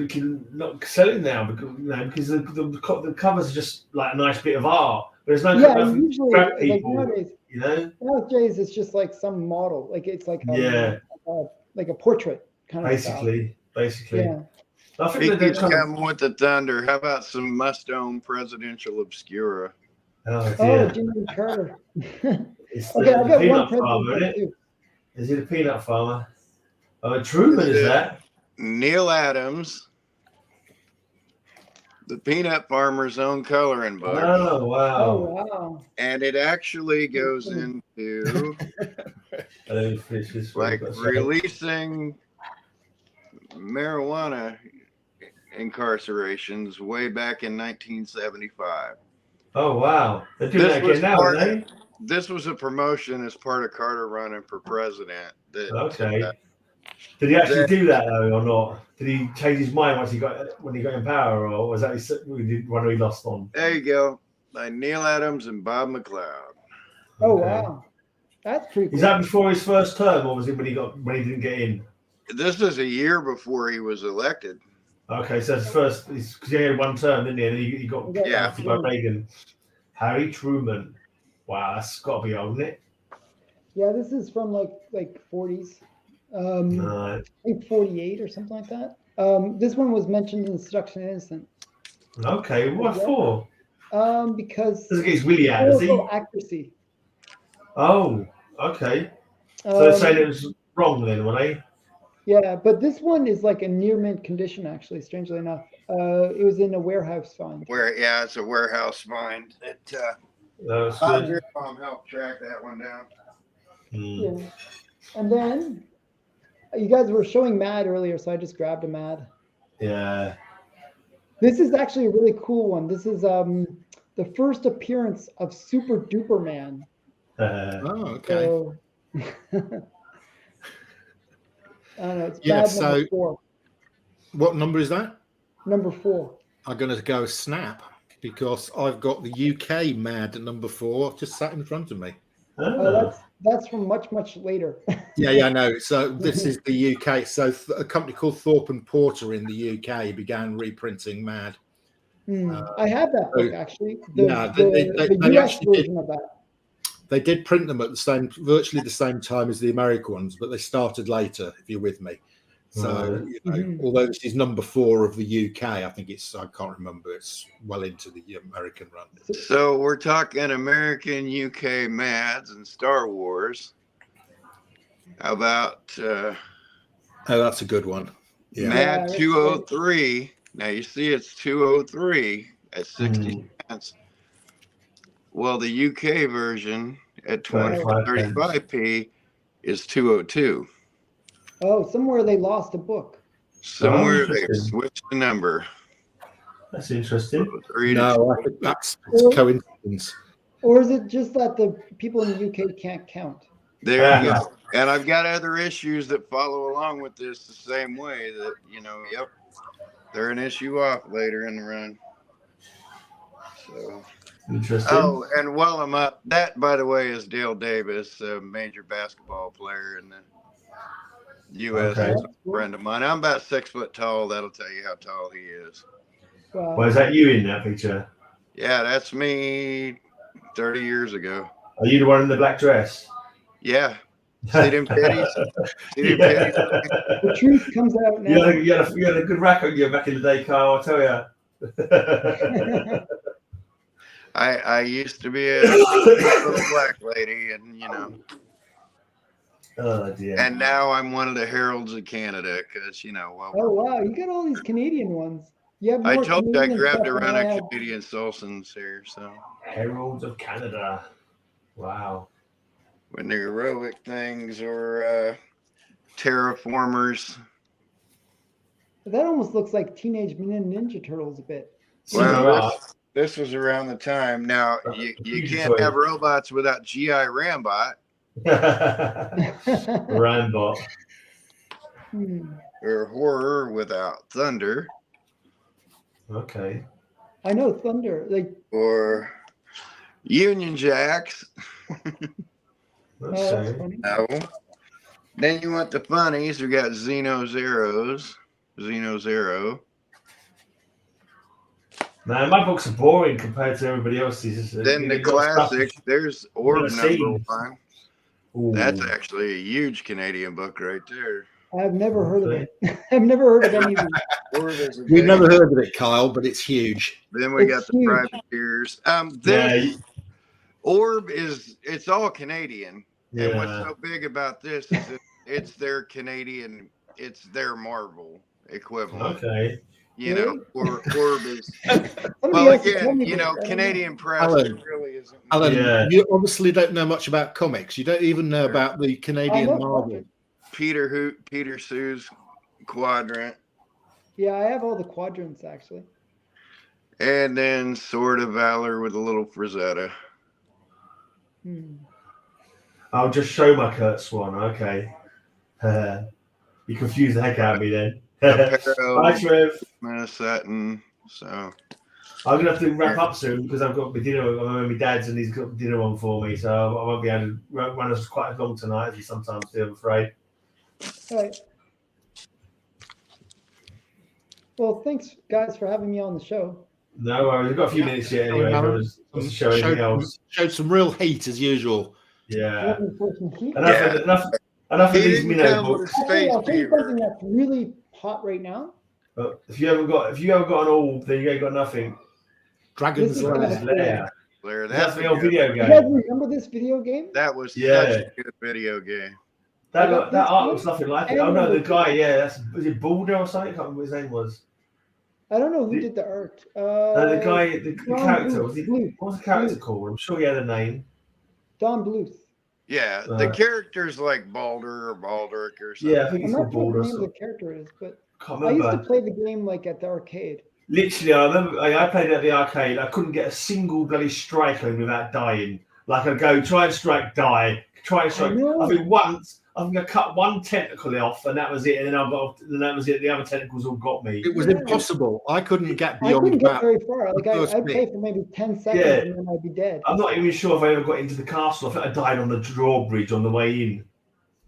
not selling now because the covers are just like a nice bit of art. But there's nothing usually grab people, nowadays it's just like some model, like it's like a portrait kind of basically. Yeah. I think He that they're keeps kind of. coming with the thunder. How about some must-own presidential obscura? Oh, Oh, dear. Jimmy Carter. It's Okay, I'll get one peanut president farmer, isn't it? too. Is he the peanut farmer? Oh, Truman is that? Neil Adams, the peanut farmer's own coloring book. Oh, wow. Oh wow. And it actually goes into Let me finish this one. like releasing marijuana incarcerations way back in 1975. Oh, wow. They're doing that again now, aren't they? This was a promotion as part of Carter running for president. Okay. Did he actually do that though, or not? Did he change his mind when he got in power, or was that one he lost on? There you go, by Neil Adams and Bob McLeod. Oh Okay. wow. That's pretty cool. Is that before his first term, or was it when he didn't get in? This is a year before he was elected. Okay, so it's first because he had one term, didn't he? And he got Yeah. elected by Reagan. Harry Truman. Wow, that's got to be old, isn't it? Yeah, this is from like 40s. Right. I think 48 or something like that. This one was mentioned in Seduction Innocent. Okay, what for? Because Doesn't get his willy out, does he? historical accuracy. Oh, okay. So they're saying it was wrong then, were they? Yeah, but this one is like a near mint condition, actually, strangely enough. It was in a warehouse find. It's a warehouse find. That's good. Your mom helped track that one down. Yeah. And then you guys were showing Mad earlier, so I just grabbed a Mad. Yeah. This is actually a really cool one. This is the first appearance of Super Duper Man. Oh, okay. So, I don't know. It's Yeah, bad so- number 4. What number is that? Number 4. I'm going to go Snap because I've got the UK Mad at number 4 just sat in front of me. Oh, that's from much later. Yeah, I know. So this is the UK. So a company called Thorpe and Porter in the UK began reprinting Mad. I have that book actually. The they US actually version of that. They did print them at virtually the same time as the American ones, but they started later. If you're with me, so although this is number 4 of the UK, I think I can't remember. It's well into the American run. So we're talking American, UK Mads and Star Wars. How about Oh, that's a good one. Yeah. Mad 203? Now you see it's 203 at 60 cents. Well, the UK version at 35p is 202. Oh, somewhere they lost a book. Somewhere they switched the number. That's interesting. No, I think that's coincidence. Or is it just that the people in the UK can't count? There you go. And I've got other issues that follow along with this the same way that, they're an issue off later in the run. So. Interesting. Oh, and while I'm up, that, by the way, is Dale Davis, a major basketball player in the U.S. Okay. He's a friend of mine. I'm about 6 foot tall. That'll tell you how tall he is. Wow. Well, is that you in that picture? Yeah, that's me 30 years ago. Are you the one in the black dress? Yeah. See them titties? See them titties? The truth comes out now. You had a good rack on you back in the day, Carl, I'll tell you. I used to be a little black lady, and Oh dear. and now I'm one of the heralds of Canada because Oh wow, you got all these Canadian ones. You have I more told you I Canadian grabbed stuff a than run I of have. Canadian Solsons here. So Heralds of Canada. Wow. when the heroic things or terraformers. That almost looks like Teenage Mutant Ninja Turtles a bit. Well, this was around the time. Now you can't have robots without GI Rambot. Rambot. Or horror without thunder. Okay. I know Thunder. Or Union Jacks. That's funny. No. Then you want the funnies. We got Xeno Zero. Man, my books are boring compared to everybody else's. Then the classics. There's Orb number 1. Ooh. That's actually a huge Canadian book right there. I've never heard of it. I've never heard of any of these. Orb is a We've big never one. heard of it, Kyle, but it's huge. Then we It's got the huge. privateers. Yeah, This Orb it's all Canadian. And what's yeah. so big about this is it's their Canadian, it's their Marvel equivalent. Okay. You know, or Orb is Somebody well else told again, me you this. know, I don't Canadian press Alan. it really isn't. Alan, Yeah. you obviously don't know much about comics. You don't even know Sure. about the Canadian know Marvel. Peter Sue's quadrant. Yeah, I have all the quadrants actually. And then Sword of Valor with a little Frazetta. I'll just show my Kurt Swan. Okay. You confused the heck out of me then. Bye, Trev. Minnesota. So I'm gonna have to wrap up soon because I've got my dinner. I'm with my dad's and he's got dinner on for me, so I won't be able to run us quite long tonight as you sometimes do. I'm afraid. All right. Well, thanks guys for having me on the show. No worries. We've got a few minutes yet anyway. Alan, Wants to show anything else? Showed some real heat as usual. Yeah. Actually, Enough of he these didn't minnow come with books. a space I'll tell you something beaver. that's really hot right now. But if you haven't got an orb, then you ain't got nothing. Dragon's This is Lair. kinda Lair. Blair, That's a the old good- video You guys game. remember this video game? That was Yeah. such a good video game. That art looks nothing like it. Oh no, the guy, yeah, was it Balder or something? I can't remember what his name was. I don't know who did the art. The guy, the Don character, was he, Bluth. what was the character called? I'm sure he had a name. Don Bluth. Yeah, the character's like Balder or Baldric or something. Yeah, I think I'm it's not called sure what Balder. the name of the character is, but Can't I used to remember. play the game like at the arcade. Literally, I remember I played it at the arcade. I couldn't get a single bloody strike on without dying. Like I'd go try and strike, die, try and strike. know. I think once I think I cut one tentacle off, and that was it. And then that was it. The other tentacles all got me. It was impossible. I couldn't get I beyond couldn't get that. very far. Like first I'd bit. play for maybe 10 seconds Yeah. and then I'd be dead. I'm not even sure if I ever got into the castle. I think I died on the drawbridge on the way in.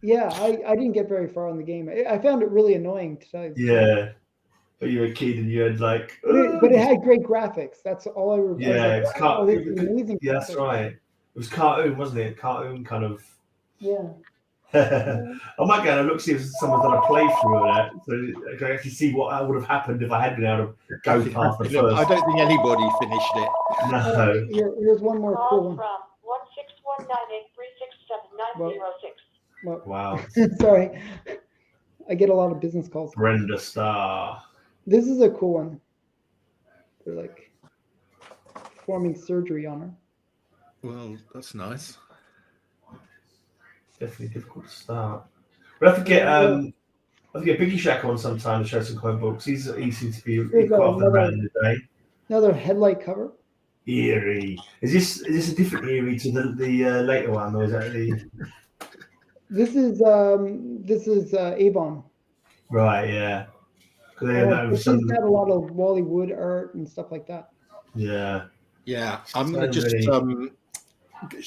Yeah, I didn't get very far in the game. I found it really annoying to tell you. Yeah, but you were a kid and you had like. But it had great graphics. That's all I remember. Yeah, it's wow, this is amazing. Yeah, that's graphics. right. It was cartoon, wasn't it? Cartoon kind of. Yeah. I might go and look see if someone's done a playthrough of that, so I can actually see what would have happened if I had been able to go past the Look, I first. don't think anybody finished it. No. Here's one more cool Call one. from 16198367906. Well, Wow. sorry. I get a lot of business calls. Brenda Starr. This is a cool one. They're like performing surgery on her. Well, that's nice. Definitely difficult to start. But I have to get Biggie Shack on sometime to show some comic books. He seems to be Here's quite often another- around in the day. Another headlight cover. Eerie. Is this a different Eerie to the later one, or is that the This is Avon. right? Yeah. 'Cause they had that with She's some, got a lot of Wally Wood art and stuff like that. yeah. Yeah, I'm going to So just, many.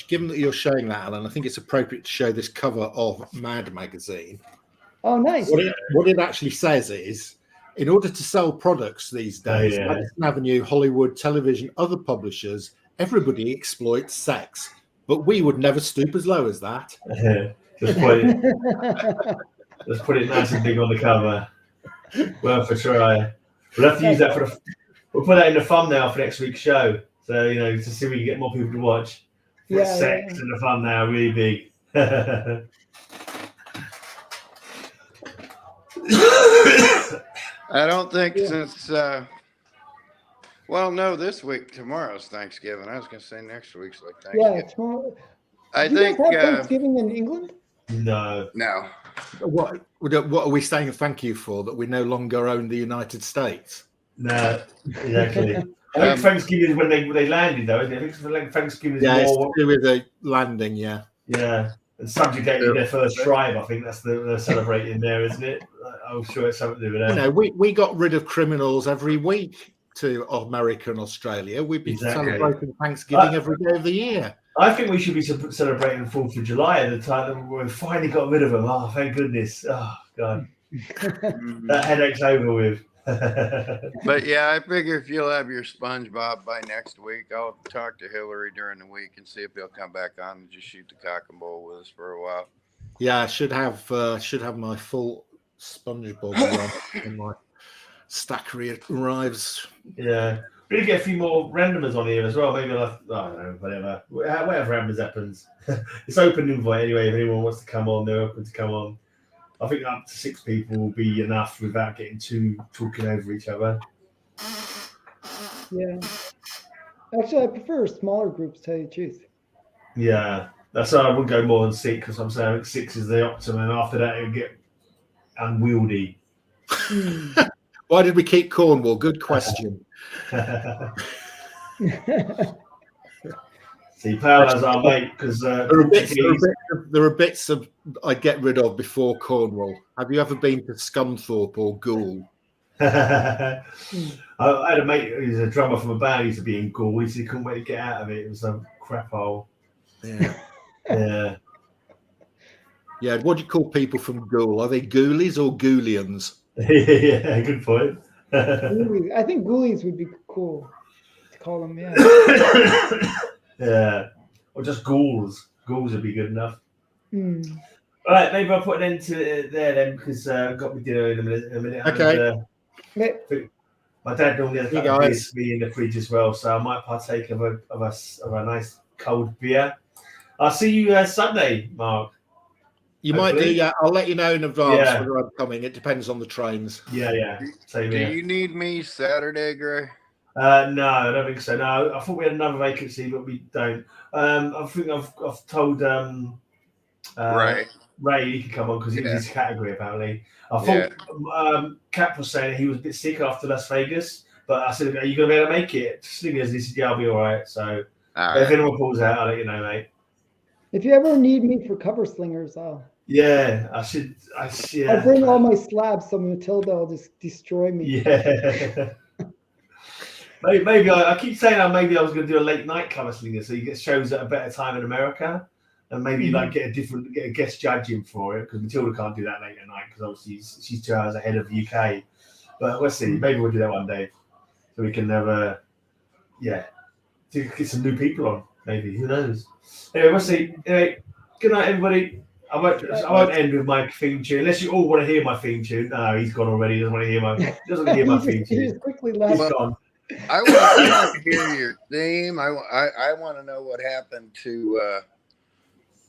given that you're showing that, Alan, I think it's appropriate to show this cover of Mad magazine. Oh, nice. What it actually says is, in order to sell products these days, yeah. Madison Avenue, Hollywood, television, other publishers, everybody exploits sex. But we would never stoop as low as that. Just put it nice and big on the cover. Worth a try. We'll have to use that we'll put that in the thumbnail for next week's show. So, to see if we can get more people to watch. Put sex in the thumbnail really big. I don't think since this week, tomorrow's Thanksgiving. I was gonna say next week's like Thanksgiving. Yeah, tomorrow. I Do you think guys have Thanksgiving in England? No. no. What are we saying thank you for? That we no longer own the United States? No, exactly. I think Thanksgiving is when they landed, though, isn't it? I think Thanksgiving is Yeah, more. it's to do with the landing, yeah. Yeah, and subjugating their first tribe. I think that's they're celebrating there, isn't it? I'm sure it's something to do with that. We got rid of criminals every week to America and Australia. We'd be celebrating Thanksgiving every day of the year. I think we should be celebrating the 4th of July at the time that we finally got rid of them. Oh, thank goodness. Oh, God. That headache's over with. But yeah, I figure if you'll have your SpongeBob by next week, I'll talk to Hillary during the week and see if he'll come back on and just shoot the cock and bull with us for a while. Yeah, I should have my full SpongeBob when my stack arrives. Yeah. We need to get a few more randomers on here as well. Maybe I don't know, whatever. Whatever happens. It's open invite anyway. If anyone wants to come on, they're open to come on. I think up to 6 people will be enough without getting too talking over each other. Yeah. Actually, I prefer smaller groups, to tell you the truth. Yeah. That's why I wouldn't go more than 6 because I'm saying 6 is the optimum. And after that, it'll get unwieldy. Why did we keep Cornwall? Good question. See, Paolo's our mate because there are bits of I'd get rid of before Cornwall. Have you ever been to Scunthorpe or Goole? I had a mate who's a drummer from a band who used to be in Goole. He said he couldn't wait to get out of it. It was some crap hole. Yeah. Yeah. Yeah. What do you call people from Goole? Are they Ghoulies or Ghoulians? Yeah, good point. I think ghoulies would be cool to call them, yeah. Yeah. Or just ghouls. Ghouls would be good enough. Mm. All right, maybe I'll put an end to it there then because I've got me dinner in a minute. Okay. And, my dad normally has a couple of beers for me in the fridge as well, so I might partake of a nice cold beer. I'll see you Sunday, Mark. You might do, yeah. I'll let you know in advance whether I'm coming. It depends on the trains. Yeah. Same Do here. you need me Saturday, Gray? No, I don't think so. No, I thought we had another vacancy, but we don't. I think I've told Ray he can come on because it was his category apparently. I thought Cap was saying he was a bit sick after Las Vegas, but I said, "Are you going to be able to make it?" Slingers, he said, "Yeah, I'll be all right." So if anyone pulls out, I'll let you know, mate. If you ever need me for cover slingers, I should. I'll bring all my slabs so Matilda will just destroy me. Yeah. maybe I keep saying maybe I was going to do a late night cover slinger, so you get shows at a better time in America, and maybe get a guest judging for it because Matilda can't do that late at night because obviously she's 2 hours ahead of the UK. But we'll see. Maybe we'll do that one day, so we can have to get some new people on. Maybe, who knows? Anyway, we'll see. Anyway, good night, everybody. I won't end with my theme tune unless you all want to hear my theme tune. No, he's gone already. He doesn't want to hear my theme tune. He just quickly left. He's gone. I want to hear your theme. I want to know what happened to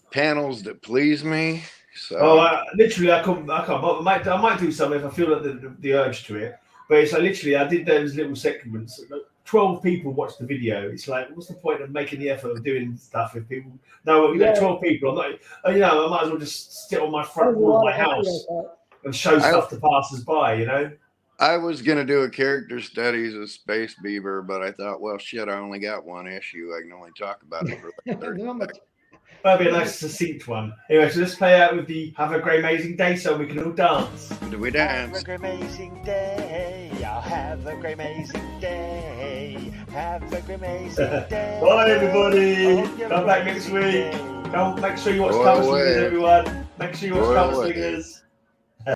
panels that please me. So literally, I can't. But I might do something if I feel like the urge to it. But it's like literally, I did those little segments. 12 people watched the video. It's like, what's the point of making the effort of doing stuff if people? No, you know, 12 people. I'm not. I might as well just sit on my front wall of my house and show stuff to passers-by. You know. I was gonna do a character studies of Space Beaver, but I thought, well, shit, I only got one issue. I can only talk about it for like 30 minutes. That'd be a nice succinct one. Anyway, so let's play out with the "Have a Great Amazing Day" so we can all dance. Do we dance? Have a great amazing day. I'll have a great amazing day. Have a great amazing day. Bye, everybody. Come back next week. Make sure you watch Cover Slingers, everyone. Make sure you watch Cover Slingers.